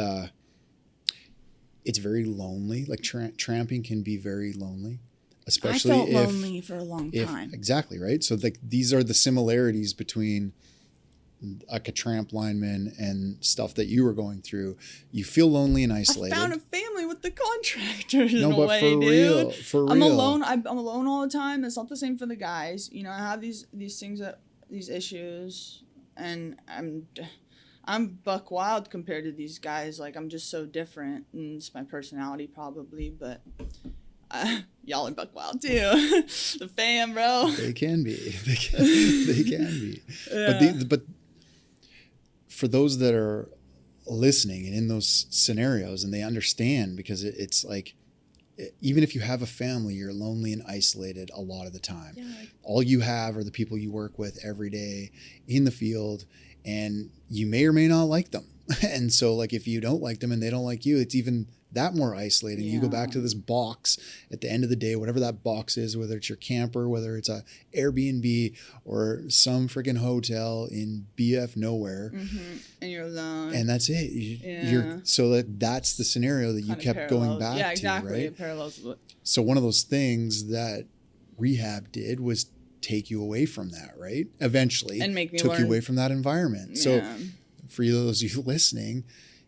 very lonely. Like tramping can be very lonely, especially I felt lonely for a long time. Exactly, right? So like these are the similarities between like a tramp lineman and stuff that you were going through. You feel lonely and isolated. I found a family with the contractors in a but way, for dude. real. I'm alone. I'm alone all the time. It's not the same for the guys. You know, I have these things these issues, and I'm buck wild compared to these guys. Like, I'm just so different, and it's my personality probably, but y'all are buck wild too. The fam, bro. They can be. They can be. Yeah. But for those that are listening and in those scenarios, and they understand, because it's like, even if you have a family, you're lonely and isolated a lot of the time. Yeah. All you have are the people you work with every day in the field, and you may or may not like them. And so, like, if you don't like them and they don't like you, it's even that more isolating. Yeah. You go back to this box at the end of the day, whatever that box is, whether it's your camper, whether it's a Airbnb or some freaking hotel in BF nowhere. Mm-hmm. And you're alone. And that's it. That's the scenario that you kept going back to, right? Yeah, exactly. It parallels with. So one of those things that rehab did was take you away from that, right? Eventually. And make me took learn. You away from that environment. Yeah. So for those of you listening,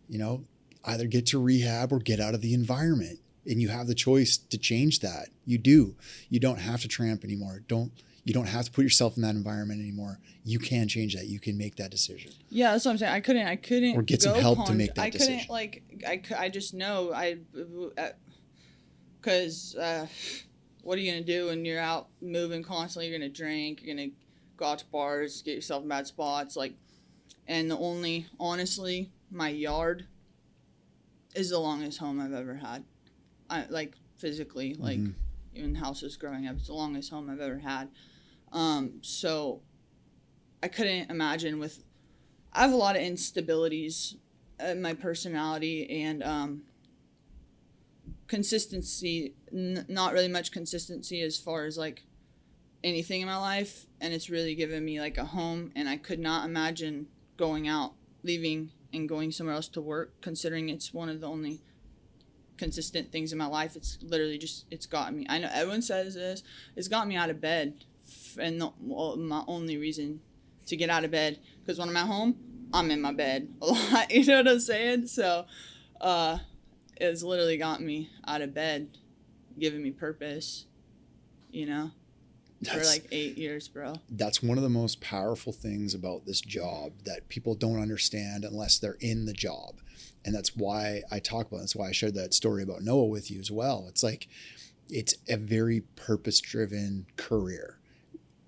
you know, either get to rehab or get out of the environment, and you have the choice to change that. You do. You don't have to tramp anymore. You don't have to put yourself in that environment anymore. You can change that. You can make that decision. Yeah, that's what I'm saying. I couldn't. Or get some help to make that decision. I just know because what are you gonna do when you're out moving constantly? You're gonna drink. You're gonna go out to bars, get yourself in bad spots. And honestly, my yard is the longest home I've ever had. Physically, even houses growing up, it's the longest home I've ever had. So I couldn't imagine I have a lot of instabilities in my personality and consistency, not really much consistency as far as anything in my life. And it's really given me a home, and I could not imagine going out, leaving and going somewhere else to work, considering it's one of the only consistent things in my life. It's literally it's gotten me, I know everyone says this, it's got me out of bed, and my only reason to get out of bed, because when I'm at home, I'm in my bed a lot, you know what I'm saying? So it's literally got me out of bed, giving me purpose, for 8 years, bro. That's one of the most powerful things about this job that people don't understand unless they're in the job. And that's why I talk about it. That's why I shared that story about Noah with you as well. It's it's a very purpose-driven career.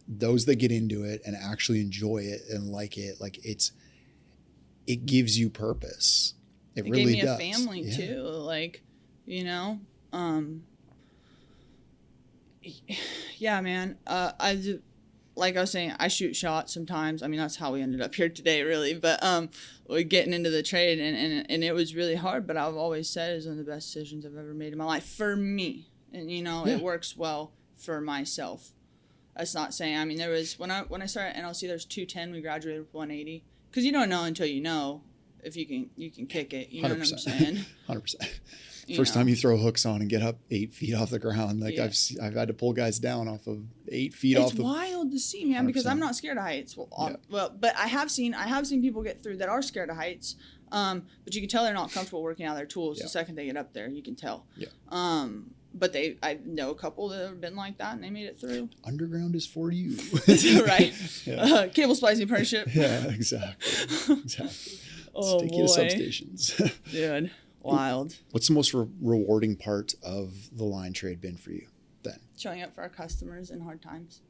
Those that get into it and actually enjoy it and like it, it gives you purpose. It really does. It gave me a family too. Yeah, man. Like I was saying, I shoot shots sometimes. I mean, that's how we ended up here today, really. But we're getting into the trade, and it was really hard. But I've always said it's one of the best decisions I've ever made in my life for me. And It works well for myself. That's not saying. I mean, there was when I started at NLC, there's 210. We graduated with 180. Because you don't know until you know if you can kick it. You know 100%. What I'm saying? 100%. First time you throw hooks on and get up 8 feet off the ground, I've had to pull guys down off of 8 feet off. It's wild to see, man, 100%. Because I'm not scared of heights. But I have seen people get through that are scared of heights. But you can tell they're not comfortable working out their tools the second they get up there. You can tell. Yeah. But I know a couple that have been like that and they made it through. Underground is for you. Right. Cable splicing apprenticeship. Yeah, exactly. Oh, take you to substations. Dude. Wild. What's the most rewarding part of the line trade been for you then? Showing up for our customers in hard times.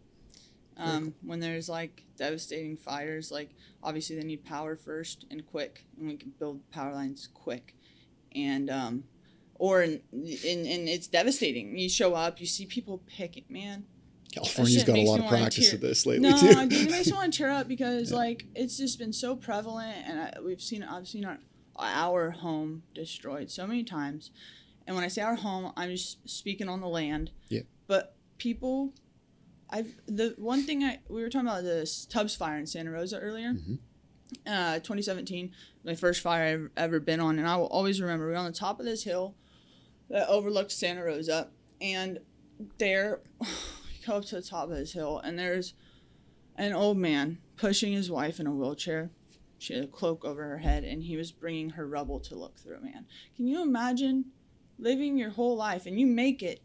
When there's devastating fires, obviously they need power first and quick, and we can build power lines quick. And it's devastating. You show up, you see people picking, man. California's got a lot of practice of this lately too. No, dude, it makes me want to cheer up because it's just been so prevalent, and I've seen our home destroyed so many times. And when I say our home, I'm just speaking on the land. Yeah. But people, we were talking about the Tubbs fire in Santa Rosa earlier. Mm-hmm. 2017, my first fire I've ever been on, and I will always remember we were on the top of this hill that overlooked Santa Rosa, and there, you go up to the top of this hill, and there's an old man pushing his wife in a wheelchair. She had a cloak over her head, and he was bringing her rubble to look through, man. Can you imagine living your whole life, and you make it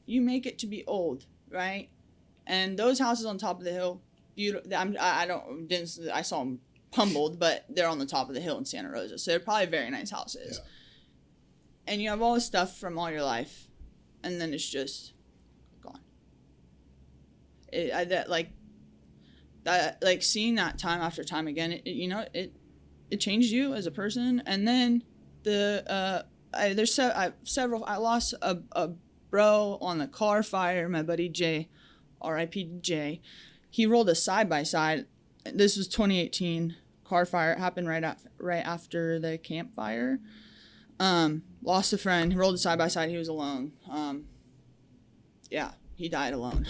to be old, right? And those houses on top of the hill, beautiful. I saw them pummeled, but they're on the top of the hill in Santa Rosa, so they're probably very nice houses. Yeah. And you have all this stuff from all your life, and then it's just gone. Seeing that time after time again, it changed you as a person. And then I lost a bro on the car fire. My buddy Jay, R.I.P. Jay, he rolled a side-by-side. This was 2018 car fire. It happened right after the campfire. Lost a friend. He rolled a side-by-side. He was alone. He died alone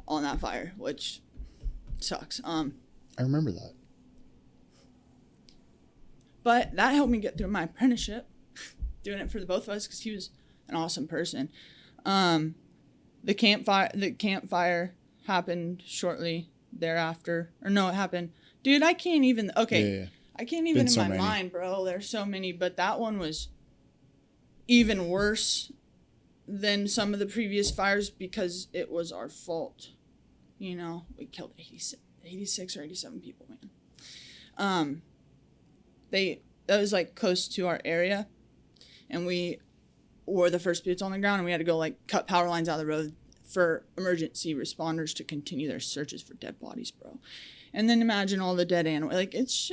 on that fire, which sucks. I remember that. But that helped me get through my apprenticeship, doing it for the both of us because he was an awesome person. The campfire happened shortly thereafter. Or no, it happened. Dude, I can't even. Okay. Yeah. I can't even in my mind, bro. There's so many. But that one was even worse than some of the previous fires because it was our fault. You know, we killed 86 or 87 people, man. That was like close to our area, and we were the first boots on the ground, and we had to go like cut power lines out of the road for emergency responders to continue their searches for dead bodies, bro. And then imagine all the dead animals. Like it's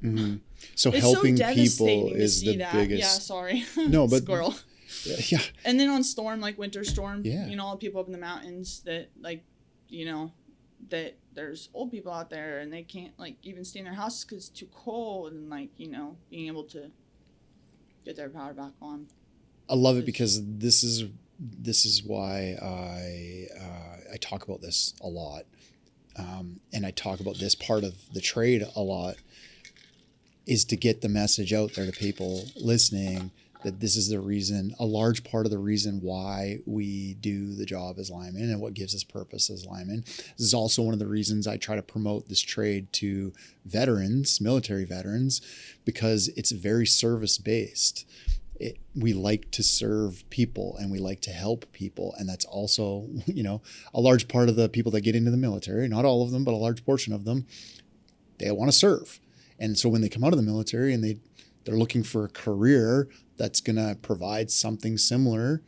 Mm-hmm. So it's helping so devastating people to is see the that. biggest. Yeah, sorry. No, but squirrel. Yeah. And then on storm, like winter storm, Yeah. you know, all the people up in the mountains that like, you know, that there's old people out there and they can't like even stay in their houses because it's too cold, and like, you know, being able to get their power back on. I love it because this is why I talk about this a lot, and I talk about this part of the trade a lot, is to get the message out there to people listening that this is the reason, a large part of the reason why we do the job as linemen and what gives us purpose as linemen. This is also one of the reasons I try to promote this trade to veterans, military veterans, because it's very service-based. We like to serve people and we like to help people. And that's also, you know, a large part of the people that get into the military, not all of them, but a large portion of them, they want to serve. And so when they come out of the military and they're looking for a career that's going to provide something similar,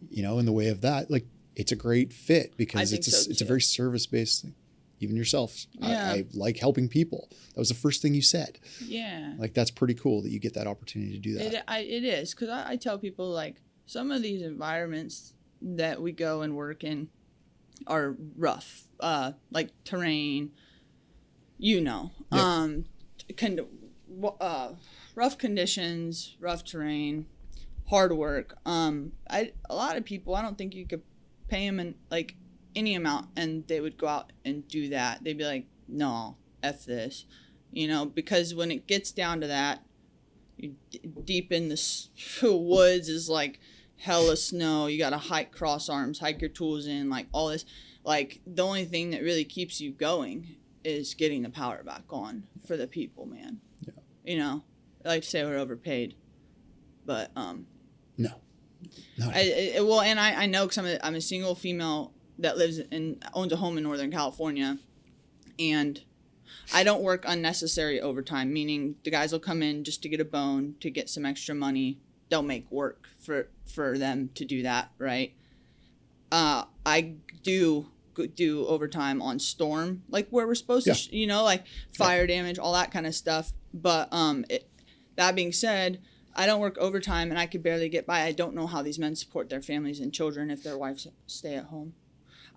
you know, in the way of that, like it's a great fit because it's a very service-based thing. Even yourself. Yeah. I like helping people. That was the first thing you said. Yeah. Like, that's pretty cool that you get that opportunity to do that. It is. Because I tell people, like, some of these environments that we go and work in are rough. Like terrain, you know. Yep. Rough conditions, rough terrain, hard work. A lot of people, I don't think you could pay them like any amount and they would go out and do that. They'd be like, no, F this, you know, because when it gets down to that, you're deep in the woods is like hella snow. You got to hike cross arms, hike your tools in, like all this. Like the only thing that really keeps you going is getting the power back on for the people, man. Yeah. You know, I like to say we're overpaid, but no. I know because I'm a single female that owns a home in Northern California, and I don't work unnecessary overtime, meaning the guys will come in just to get a bone, to get some extra money. They'll make work for them to do that, right? I do overtime on storm, like where we're supposed to, you know, like fire damage, all that kind of stuff. But that being said, I don't work overtime and I could barely get by. I don't know how these men support their families and children if their wives stay at home.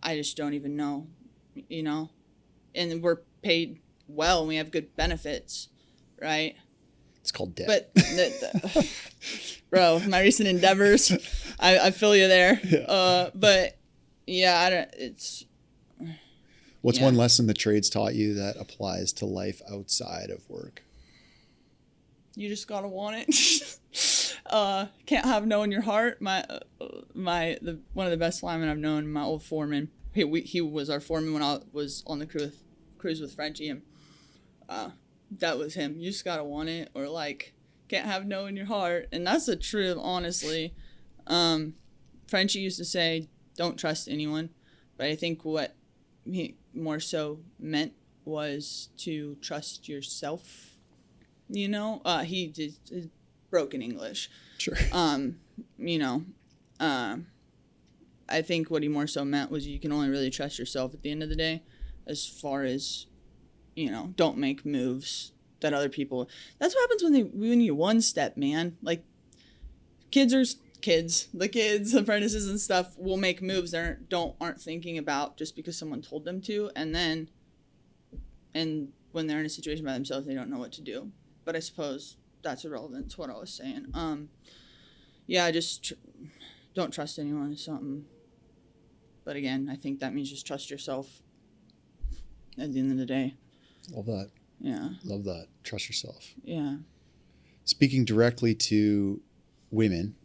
I just don't even know, you know, and we're paid well and we have good benefits, right? It's called debt. But bro, my recent endeavors, I feel you there. Yeah. But yeah, What's one lesson the trades taught you that applies to life outside of work? You just gotta want it. Can't have no in your heart. One of the best linemen I've known, my old foreman. He was our foreman when I was on the cruise with Frenchie, and that was him. You just gotta want it, or like can't have no in your heart, and that's the truth, honestly. Frenchie used to say, "Don't trust anyone," but I think what he more so meant was to trust yourself. You know, he did broken English. Sure. You know, I think what he more so meant was you can only really trust yourself at the end of the day, as far as, you know, don't make moves that other people. That's what happens when you one step, man. Like the kids, apprentices and stuff will make moves that aren't thinking about just because someone told them to, and when they're in a situation by themselves, they don't know what to do. But I suppose that's irrelevant to what I was saying. Yeah, just don't trust anyone is something. But again, I think that means just trust yourself at the end of the day. Love that. Yeah. Love that. Trust yourself. Yeah. Speaking directly to women,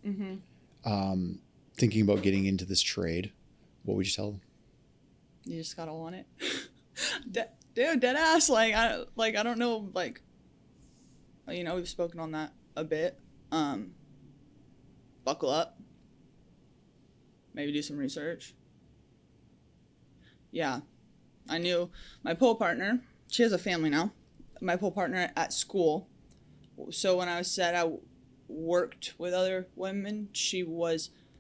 thinking about getting into this trade, what would you tell them? You just gotta want it. Dude, dead ass. I don't know, like, you know, we've spoken on that a bit. Buckle up. Maybe do some research. Yeah. I knew my pole partner. She has a family now. My pole partner at school. So when I said I worked with other women,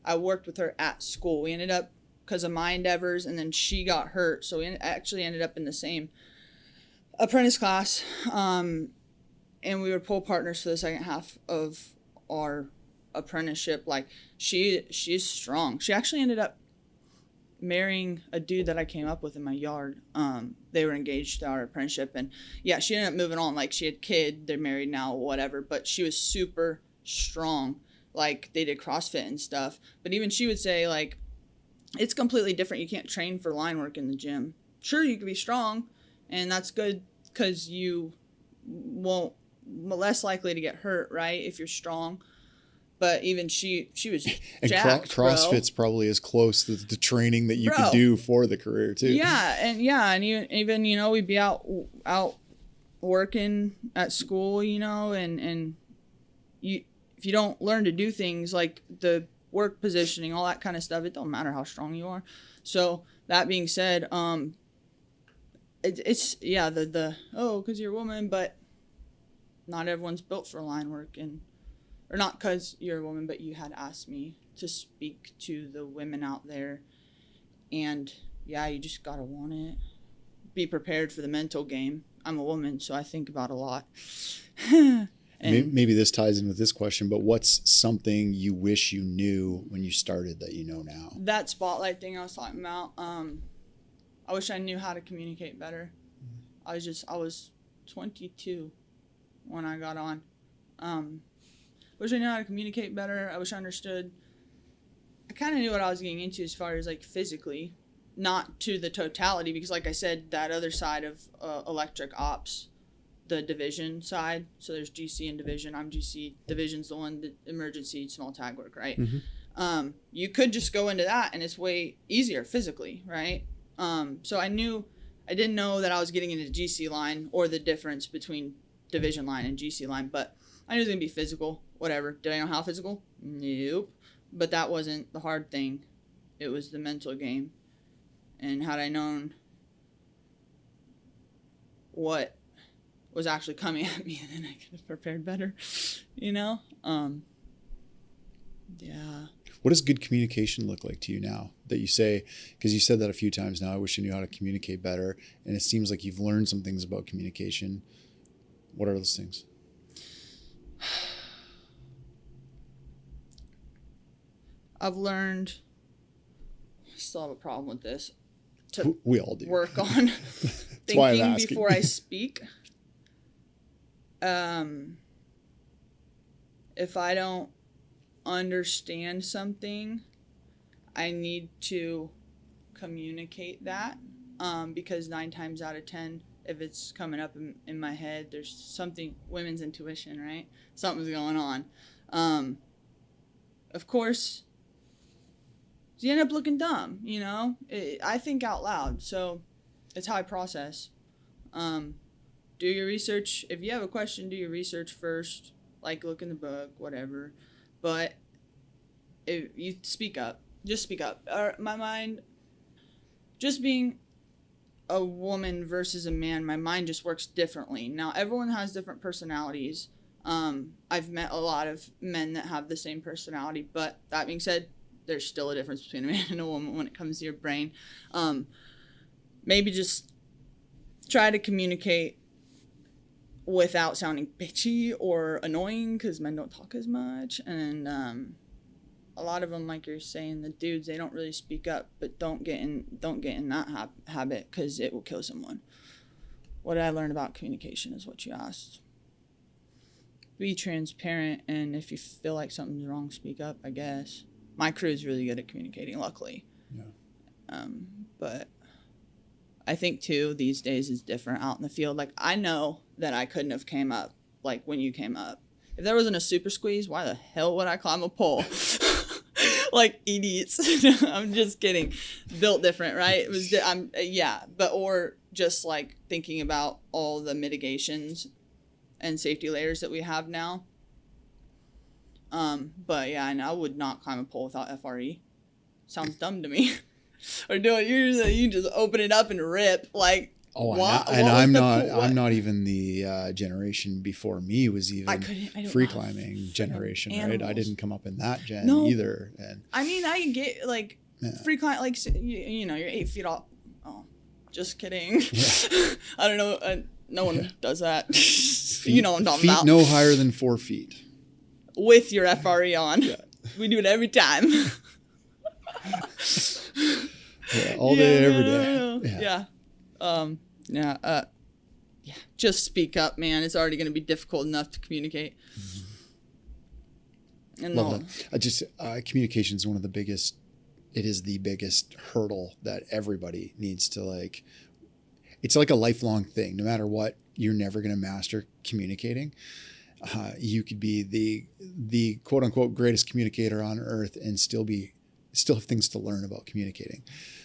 I worked with her at school. We ended up, because of my endeavors, and then she got hurt. So we actually ended up in the same apprentice class. And we were pole partners for the second half of our apprenticeship. Like, she's strong. She actually ended up marrying a dude that I came up with in my yard. They were engaged to our apprenticeship, and yeah, she ended up moving on. Like, she had kid, they're married now, whatever, but she was super strong. Like, they did CrossFit and stuff, but even she would say, like, it's completely different. You can't train for line work in the gym. Sure, you can be strong, and that's good because you won't less likely to get hurt, right, if you're strong. But even she was and jacked, CrossFit's probably as close to the training that you could do for the career too. Yeah, and even we'd be out working at school, and you, if you don't learn to do things like the work positioning, all that kind of stuff, it don't matter how strong you are. So that being said, it's because you're a woman, but not everyone's built for line work, or not because you're a woman, but you had asked me to speak to the women out there. And yeah, you just gotta want it. Be prepared for the mental game. I'm a woman, so I think about a lot. Maybe this ties in with this question, but what's something you wish you knew when you started that you know now? That spotlight thing I was talking about. I wish I knew how to communicate better. I was 22 when I got on. Wish I knew how to communicate better. I wish I understood. I kind of knew what I was getting into as far as like physically, not to the totality, because like I said, that other side of electric ops, the division side. So there's GC and division. I'm GC. Division's the one, the emergency small tag work, right? Mm-hmm. You could just go into that and it's way easier physically, right? So I didn't know that I was getting into GC line or the difference between division line and GC line, but I knew it was going to be physical, whatever. Did I know how physical? Nope. But that wasn't the hard thing. It was the mental game. And had I known what was actually coming at me, then I could have prepared better, Yeah. What does good communication look like to you now that you say, because you said that a few times now, I wish I knew how to communicate better. And it seems like you've learned some things about communication. What are those things? I've learned, I still have a problem with this, we all do. Work on thinking before I speak. If I don't understand something, I need to communicate that, because 9 times out of 10, if it's coming up in my head, there's something, women's intuition, right? Something's going on. Of course, you end up looking dumb, I think out loud, so it's how I process. Do your research. If you have a question, do your research first, like look in the book, whatever. But if you speak up, just speak up. My mind, just being a woman versus a man, my mind just works differently. Now, everyone has different personalities. I've met a lot of men that have the same personality, but that being said, there's still a difference between a man and a woman when it comes to your brain. Maybe just try to communicate without sounding bitchy or annoying, because men don't talk as much. And a lot of them, like you're saying, the dudes, they don't really speak up, but don't get in that habit, because it will kill someone. What did I learn about communication is what you asked. Be transparent, and if you feel like something's wrong, speak up, I guess. My crew is really good at communicating, luckily. Yeah. But I think, too, these days is different out in the field. Like, I know that I couldn't have came up, like, when you came up. If there wasn't a super squeeze, why the hell would I climb a pole? Like, idiots. I'm just kidding. Built different, right? It was, or just, like, thinking about all the mitigations and safety layers that we have now. But yeah, and I would not climb a pole without FRE. Sounds dumb to me. Or do it. You just open it up and rip. Like, I'm not even the generation before me was even free climbing generation, animals. Right? I didn't come up in that gen either. And I mean, I get like free climb, like you know, you're 8 feet off. Oh, just kidding. Yeah. I don't know. No one does that. You know what I'm talking about. No higher than 4 feet. With your FRE on. Yeah. We do it every time. All day, every day. Yeah. Just speak up, man. It's already going to be difficult enough to communicate. Mm-hmm. And love that. Communication is one of the biggest. It is the biggest hurdle that everybody needs to like. It's like a lifelong thing. No matter what, you're never going to master communicating. You could be the quote unquote greatest communicator on earth and still have things to learn about communicating.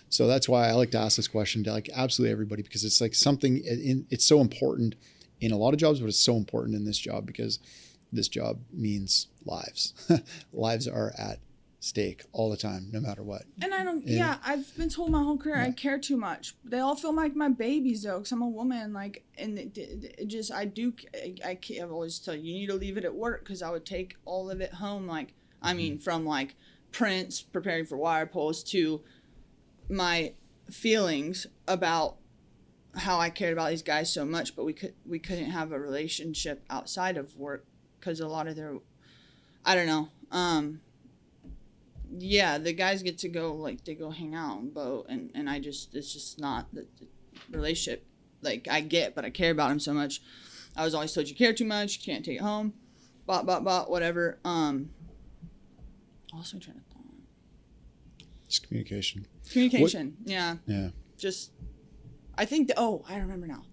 So that's why I like to ask this question to like absolutely everybody, because it's like something it's so important in a lot of jobs, but it's so important in this job because this job means lives. Lives are at stake all the time, no matter what. And I've been told my whole career I care too much. They all feel like my babies though, because I'm a woman. Like, and I've always tell you need to leave it at work, because I would take all of it home. Like, I mean, from like prints, preparing for wire pulls, to my feelings about how I cared about these guys so much, but we couldn't have a relationship outside of work because a lot of their, I don't know. The guys get to go, like, they go hang out on boat, and it's just not the relationship, like, I get, but I care about him so much. I was always told you care too much, you can't take it home, whatever. Also trying to thought. It's communication. Yeah. Just, I think, I remember now.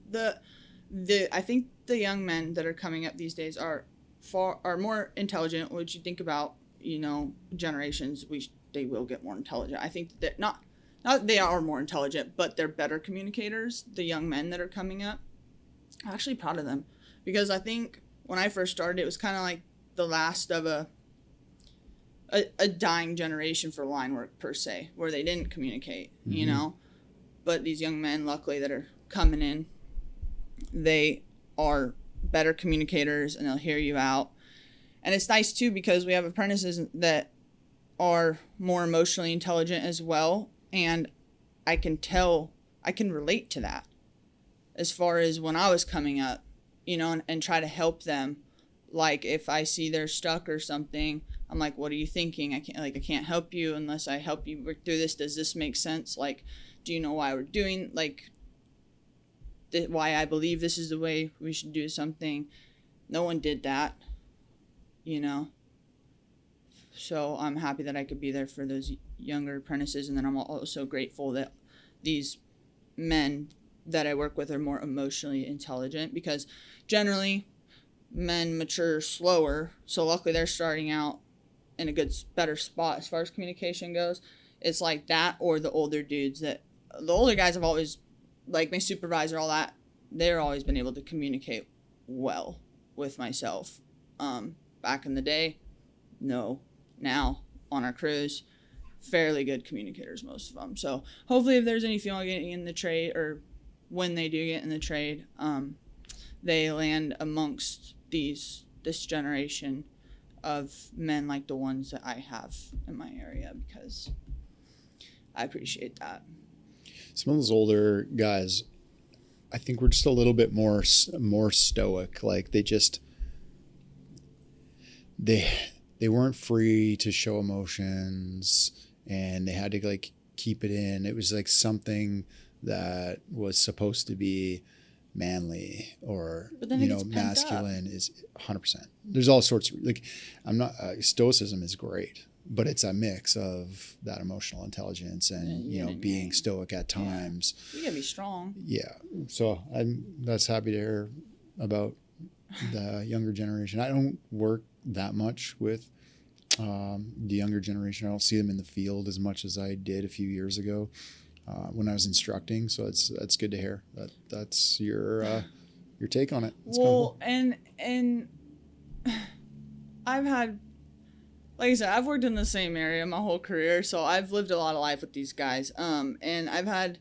I think the young men that are coming up these days are more intelligent. What you think about, generations, they will get more intelligent. I think that not they are more intelligent, but they're better communicators. The young men that are coming up, I'm actually proud of them, because I think when I first started, it was kind of like the last of a dying generation for line work per se, where they didn't communicate, but these young men, luckily, that are coming in, they are better communicators and they'll hear you out. And it's nice too, because we have apprentices that are more emotionally intelligent as well. And I can relate to that as far as when I was coming up, and try to help them. Like, if I see they're stuck or something, I'm like, what are you thinking? I can't help you unless I help you work through this. Does this make sense? Like, do you know why we're doing, like, why I believe this is the way we should do something? No one did that, So I'm happy that I could be there for those younger apprentices. And then I'm also grateful that these men that I work with are more emotionally intelligent, because generally men mature slower. So luckily they're starting out in a better spot as far as communication goes. It's like that, or the older dudes the older guys have always, like my supervisor, all that, they've always been able to communicate well with myself. Back in the day, no. Now on our crews, fairly good communicators, most of them. So hopefully, if there's any female getting in the trade, or when they do get in the trade, they land amongst this generation of men like the ones that I have in my area, because I appreciate that. Some of those older guys, I think, were just a little bit more stoic. Like, they weren't free to show emotions, and they had to like keep it in. It was like something that was supposed to be manly or masculine is 100%. There's all sorts of, like, I'm not stoicism is great, but it's a mix of that emotional intelligence and being stoic at times. You gotta be strong. Yeah. So that's happy to hear about the younger generation. I don't work that much with the younger generation. I don't see them in the field as much as I did a few years ago when I was instructing. So that's good to hear. That's your take on it. It's well, and I've had like I said, I've worked in the same area my whole career, so I've lived a lot of life with these guys. And I've had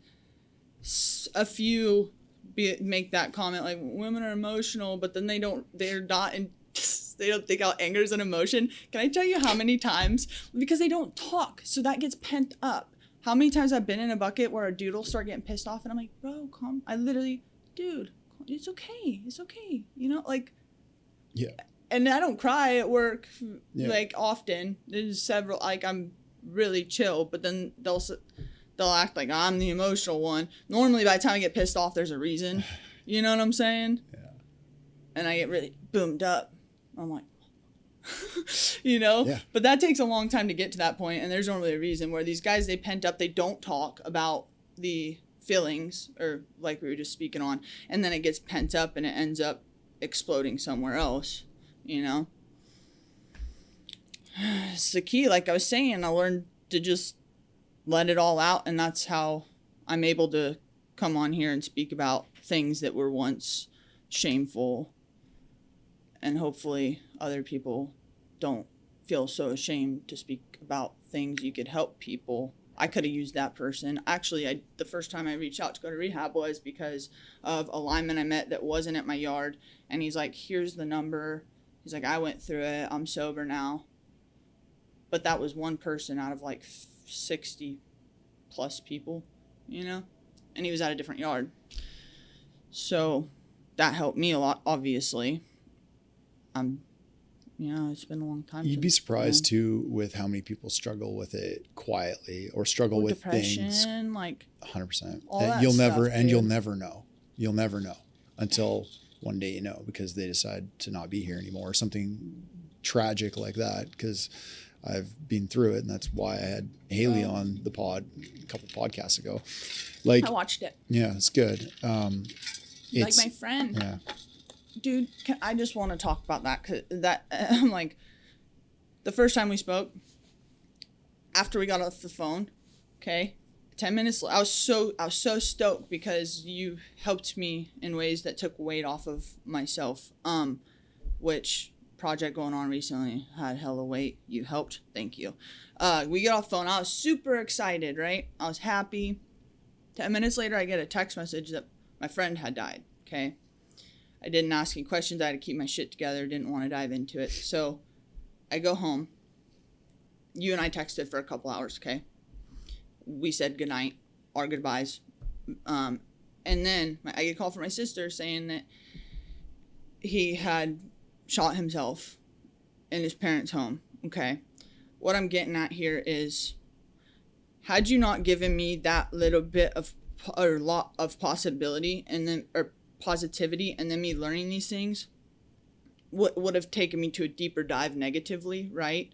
a few make that comment, like, women are emotional, but then they don't think out anger is an emotion. Can I tell you how many times? Because they don't talk, so that gets pent up. How many times I've been in a bucket where a dude will start getting pissed off, and I'm like, bro, calm. I literally, dude, it's okay. It's okay. You know, like, yeah. And I don't cry at work, like, often. There's several, like, I'm really chill, but then they'll act like I'm the emotional one. Normally, by the time I get pissed off, there's a reason. You know what I'm saying? Yeah. And I get really boomed up. I'm like, you know? Yeah. But that takes a long time to get to that point, and there's normally a reason where these guys, they pent up, they don't talk about the feelings, or like we were just speaking on, and then it gets pent up, and it ends up exploding somewhere else. You know, it's the key. Like I was saying, I learned to just let it all out, and that's how I'm able to come on here and speak about things that were once shameful, and hopefully other people don't feel so ashamed to speak about things. You could help people. I could have used that person. Actually, the first time I reached out to go to rehab was because of a lineman I met that wasn't at my yard, and he's like, here's the number. He's like, I went through it. I'm sober now. But that was one person out of like 60 plus people, you know? And he was at a different yard. So that helped me a lot, obviously. It's been a long time. You'd be surprised, too, with how many people struggle with it quietly or struggle with depression, things. Like 100%. All that you'll stuff, never, dude. and you'll never know. You'll never know until one day you know, because they decide to not be here anymore, or something tragic like that, because I've been through it, and that's why I had Haley on the pod a couple podcasts ago. Like, I watched it. Yeah, it's good. Like my friend. Yeah. Dude, I just want to talk about that, because I'm like, the first time we spoke, after we got off the phone, okay, 10 minutes, I was so stoked because you helped me in ways that took weight off of myself, which project going on recently had hella weight. You helped. Thank you. We get off the phone. I was super excited, right? I was happy. 10 minutes later, I get a text message that my friend had died, okay? I didn't ask any questions. I had to keep my shit together. Didn't want to dive into it. So I go home. You and I texted for a couple hours, okay? We said goodnight, our goodbyes. And then I get a call from my sister saying that he had shot himself in his parents' home, okay? What I'm getting at here is, had you not given me that little bit of, or lot of possibility, and then, or positivity, and then me learning these things, would have taken me to a deeper dive negatively, right?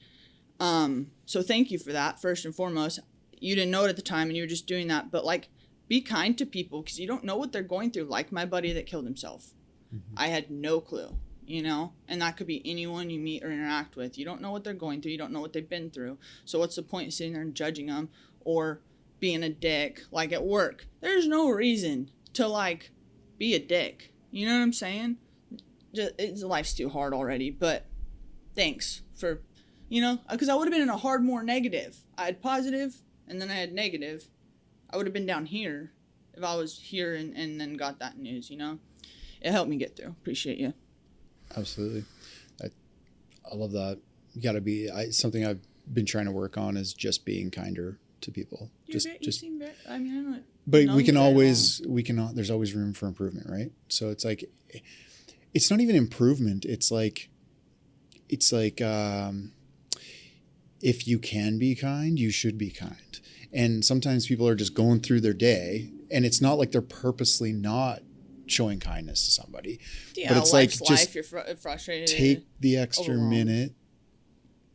So thank you for that, first and foremost. You didn't know it at the time, and you were just doing that, but like, be kind to people, because you don't know what they're going through, like my buddy that killed himself. Mm-hmm. I had no clue, you know, and that could be anyone you meet or interact with. You don't know what they're going through. You don't know what they've been through. So what's the point of sitting there and judging them, or being a dick? Like at work, there's no reason to like be a dick. You know what I'm saying? Life's too hard already, but thanks for, you know, because I would have been in a hard, more negative. I had positive, and then I had negative. I would have been down here if I was here and then got that news, you know? It helped me get through. Appreciate you. Absolutely. I love that. You got to be, something I've been trying to work on is just being kinder to people. You seem very, I mean, I don't know. But we can always, there's always room for improvement, right? So it's like, it's not even improvement. It's like, if you can be kind, you should be kind. And sometimes people are just going through their day, and it's not like they're purposely not showing kindness to somebody. Yeah, but it's like, just you're frustrated. Take the extra minute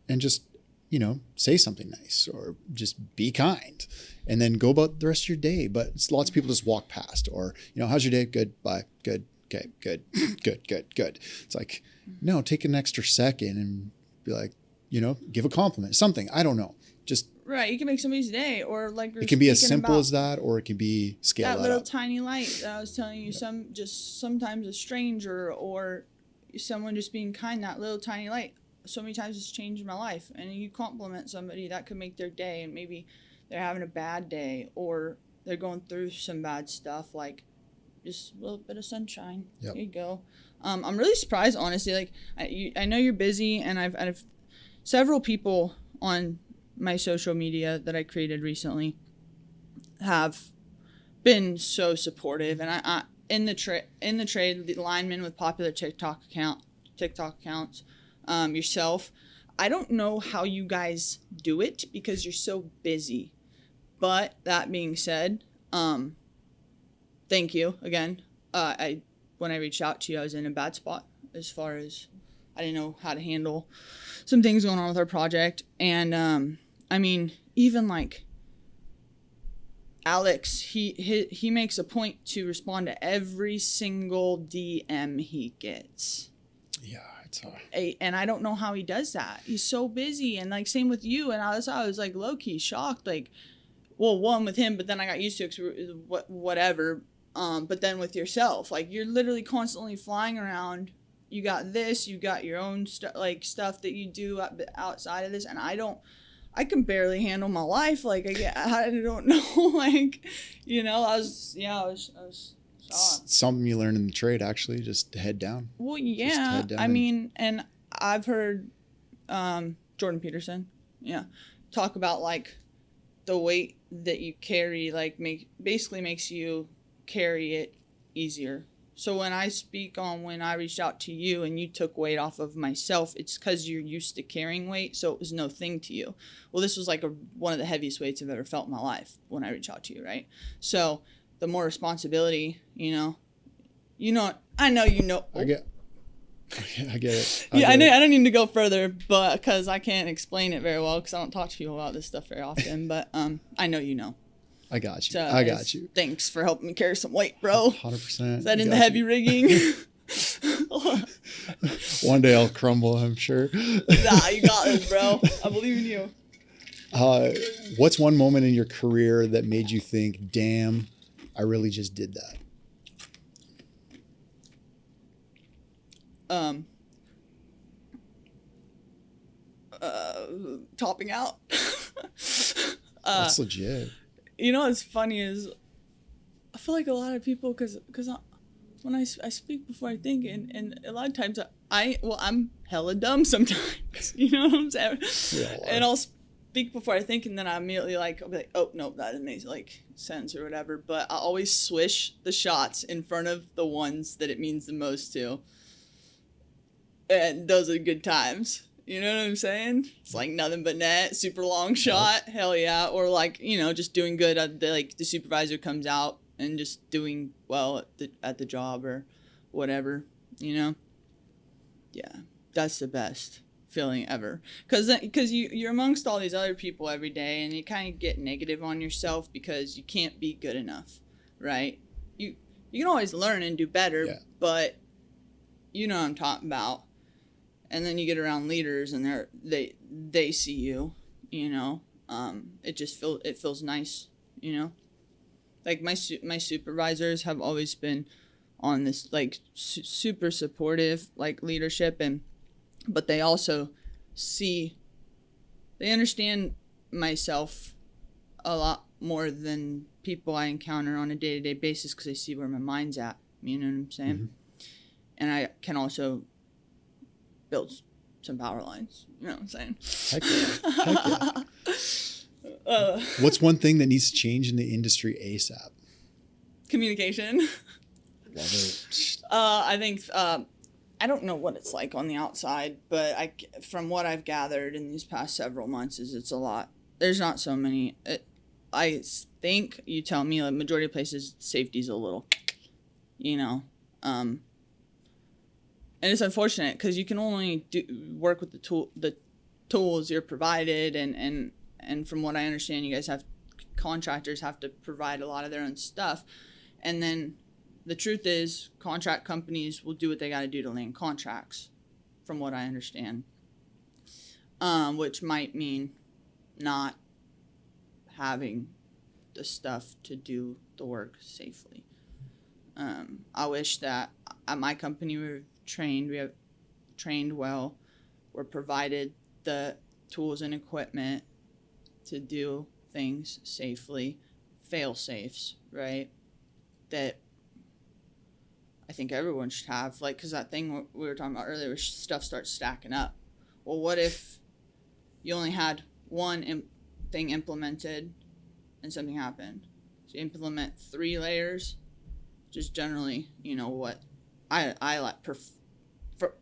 and just, you know, say something nice, or just be kind, and then go about the rest of your day. But lots of people just walk past, or, you know, how's your day? Good. Bye. Good. Okay. Good. Good. It's like, no, take an extra second and be like, you know, give a compliment, something. I don't know. Just right. You can make somebody's day, or like it can be as simple as that, or it can be scaled that little up. tiny light that I was telling you. Sometimes a stranger or someone just being kind. That little tiny light. so many times it's changed my life. And you compliment somebody, that could make their day, and maybe they're having a bad day or they're going through some bad stuff, like just a little bit of sunshine. Yep. There you go. I'm really surprised, honestly. Like, I know you're busy, and I've several people on my social media that I created recently have been so supportive, and I in the trade, the lineman with popular TikTok accounts, yourself. I don't know how you guys do it because you're so busy. But that being said, thank you again. When I reached out to you, I was in a bad spot as far as I didn't know how to handle some things going on with our project. And I mean, even like Alex, he makes a point to respond to every single DM he gets. Yeah, it's hard. And I don't know how he does that. He's so busy. And like same with you. And I was like low key shocked. Like, well, one with him, but then I got used to it, whatever. But then with yourself, like you're literally constantly flying around. You got this, you got your own stuff that you do outside of this, and I can barely handle my life. Like I don't know, like, you know, I was shocked. Something you learn in the trade, actually, just head down. Well, yeah, I mean, and I've heard Jordan Peterson, talk about like the weight that you carry, like basically makes you carry it easier. So when I speak on when I reached out to you and you took weight off of myself, it's because you're used to carrying weight, so it was no thing to you. Well, this was like one of the heaviest weights I've ever felt in my life when I reached out to you, right? So the more responsibility, I know you know. I get it. I don't need to go further, but because I can't explain it very well because I don't talk to people about this stuff very often. But I know you know. I got you. So, I got you. Thanks for helping me carry some weight, bro. 100%. Is that in the heavy rigging? One day I'll crumble, I'm sure. Nah, you got this, bro. I believe in you. What's one moment in your career that made you think, damn, I really just did that? Topping out. That's legit. You know what's funny is I feel like a lot of people, because when I speak before I think, and a lot of times I'm hella dumb sometimes. You know what I'm saying? And I'll speak before I think, and then I immediately I'll be like, oh no, that didn't make like sense or whatever. But I always swish the shots in front of the ones that it means the most to, and those are good times. You know what I'm saying? It's like nothing but net, super long shot, hell yeah. Or like, just doing good at the supervisor comes out and just doing well at the job or whatever, Yeah, that's the best feeling ever. Because you're amongst all these other people every day, and you kind of get negative on yourself because you can't be good enough, right? You can always learn and do better, but you know what I'm talking about. And then you get around leaders and they see you, it just feels nice, Like my supervisors have always been on this like super supportive like leadership, but they also they understand myself a lot more than people I encounter on a day-to-day basis because they see where my mind's at. You know what I'm saying? Mm-hmm. And I can also build some power lines. You know what I'm saying? Heck yeah. What's one thing that needs to change in the industry ASAP? Communication. Love it. I think I don't know what it's like on the outside, but from what I've gathered in these past several months is it's a lot. There's not so many. I think you tell me like majority of places safety's a little, and it's unfortunate because you can only work with the tools you're provided, and from what I understand, you guys contractors have to provide a lot of their own stuff, and then the truth is contract companies will do what they got to do to land contracts, from what I understand, which might mean not having the stuff to do the work safely. I wish that at my company we have trained well. we're provided the tools and equipment to do things safely, fail safes, right? That I think everyone should have, like, because that thing we were talking about earlier, where stuff starts stacking up. Well, what if you only had one thing implemented and something happened? So you implement 3 layers, just generally, you know, what I like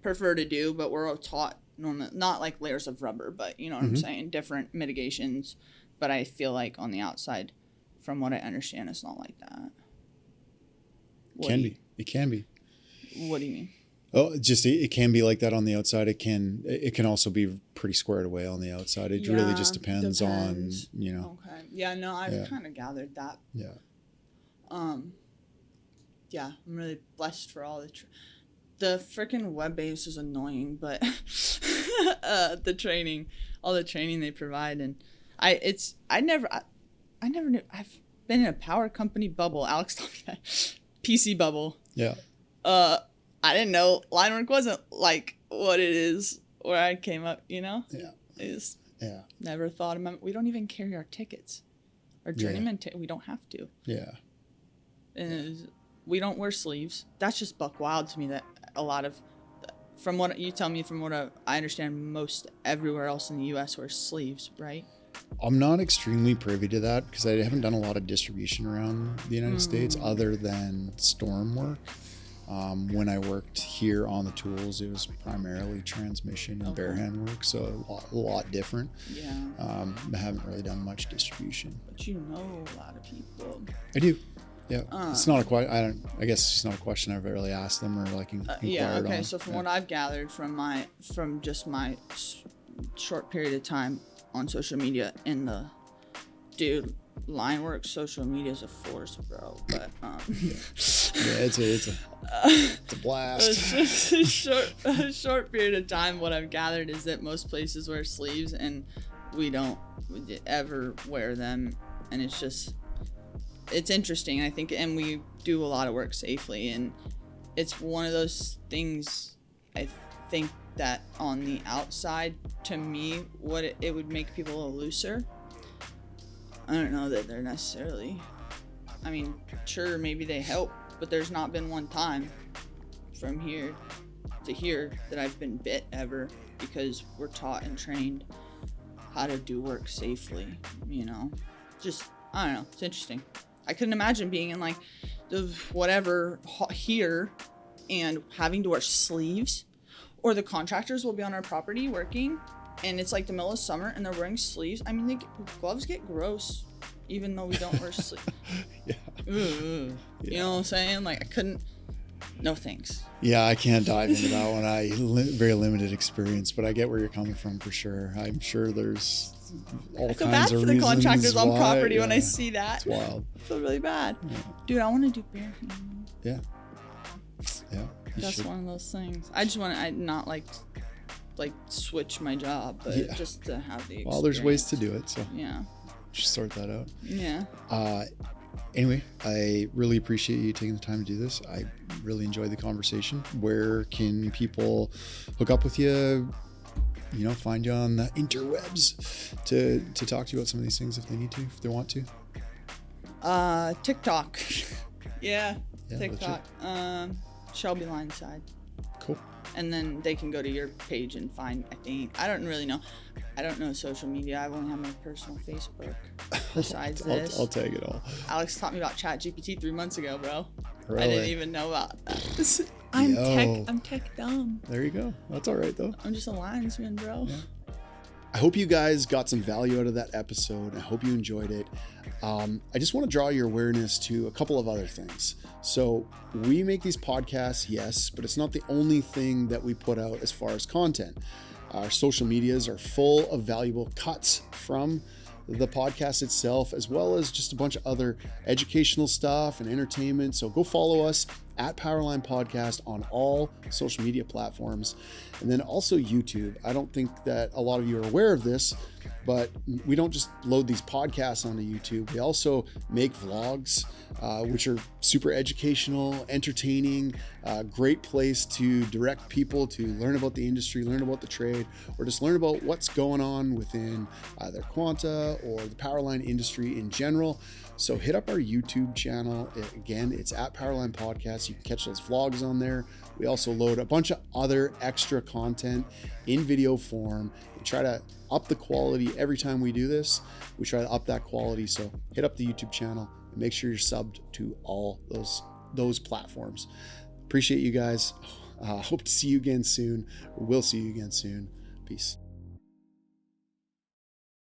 prefer to do, but we're all taught normally, not like layers of rubber, but you know what I'm saying, different mitigations. But I feel like on the outside, from what I understand, it's not like that. It can be. What do you mean? Oh, just it can be like that on the outside. It can also be pretty squared away on the outside. It really just depends on, you know. Okay. Yeah, no, I've kind of gathered that. Yeah. Yeah, I'm really blessed for all the freaking web base is annoying, but the training, all the training they provide, and I never knew. I've been in a power company bubble. Alex told me that. PC bubble. Yeah. I didn't know line work wasn't like what it is where I came up, you know? Yeah. Never thought about. We don't even carry our tickets. Our journeyman we don't have to. Yeah. And we don't wear sleeves. That's just buck wild to me, that a lot of, from what you tell me, from what I understand, most everywhere else in the U.S. wears sleeves, right? I'm not extremely privy to that because I haven't done a lot of distribution around the United States other than storm work. When I worked here on the tools, it was primarily transmission and bare hand work, so a lot different. Yeah. I haven't really done much distribution. But you know a lot of people. I do. Yeah. It's not a question. I guess it's just not a question I've really asked them or like inquired on. Yeah. Okay. So from what I've gathered from just my short period of time on social media, line work social media is a force, bro. But it's a blast. a short period of time, what I've gathered is that most places wear sleeves and we don't ever wear them, and it's interesting, I think, and we do a lot of work safely, and it's one of those things I think that on the outside, to me, what it would make people a little looser. I don't know that they're necessarily, I mean, sure, maybe they help, but there's not been one time from here to here that I've been bit ever, because we're taught and trained how to do work safely, you know? Just, I don't know, it's interesting. I couldn't imagine being in like the whatever here and having to wear sleeves, or the contractors will be on our property working and it's like the middle of summer and they're wearing sleeves. I mean, gloves get gross even though we don't wear sleeves. Yeah. You know what I'm saying? Like, I couldn't, no thanks. Yeah, I can't dive into that one. Very limited experience, but I get where you're coming from for sure. I'm sure there's all kinds of reasons. I feel bad for the contractors on property when I see that. It's wild. I feel really bad. Yeah. Dude, I want to do bare handling. Yeah. Yeah. That's one of those things. I just want to, not like switch my job, but just to have the experience. Well, there's ways to do it, so yeah. Just sort that out. Yeah. Anyway, I really appreciate you taking the time to do this. I really enjoyed the conversation. Where can people hook up with you, find you on the interwebs to talk to you about some of these things if they need to, if they want to? TikTok. yeah, TikTok. Shelby Line side. Cool. And then they can go to your page and find, I don't really know. I don't know social media. I've only had my personal Facebook besides this. I'll tag it all. Alex taught me about ChatGPT 3 months ago, bro. Really? I didn't even know about that. I'm tech dumb. There you go. That's all right, though. I'm just a linesman, bro. Yeah. I hope you guys got some value out of that episode. I hope you enjoyed it. I just want to draw your awareness to a couple of other things. So we make these podcasts, yes, but it's not the only thing that we put out as far as content. Our social medias are full of valuable cuts from the podcast itself, as well as just a bunch of other educational stuff and entertainment. So go follow us at Powerline Podcast on all social media platforms. And then also YouTube. I don't think that a lot of you are aware of this, but we don't just load these podcasts onto YouTube. We also make vlogs, which are super educational, entertaining, great place to direct people to learn about the industry, learn about the trade, or just learn about what's going on within either Quanta or the Powerline industry in general. So hit up our YouTube channel. Again, it's at Powerline Podcast. You can catch those vlogs on there. We also load a bunch of other extra content in video form. We try to up the quality every time we do this. We try to up that quality. So hit up the YouTube channel and make sure you're subbed to all those platforms. Appreciate you guys. Hope to see you again soon. Or we'll see you again soon. Peace.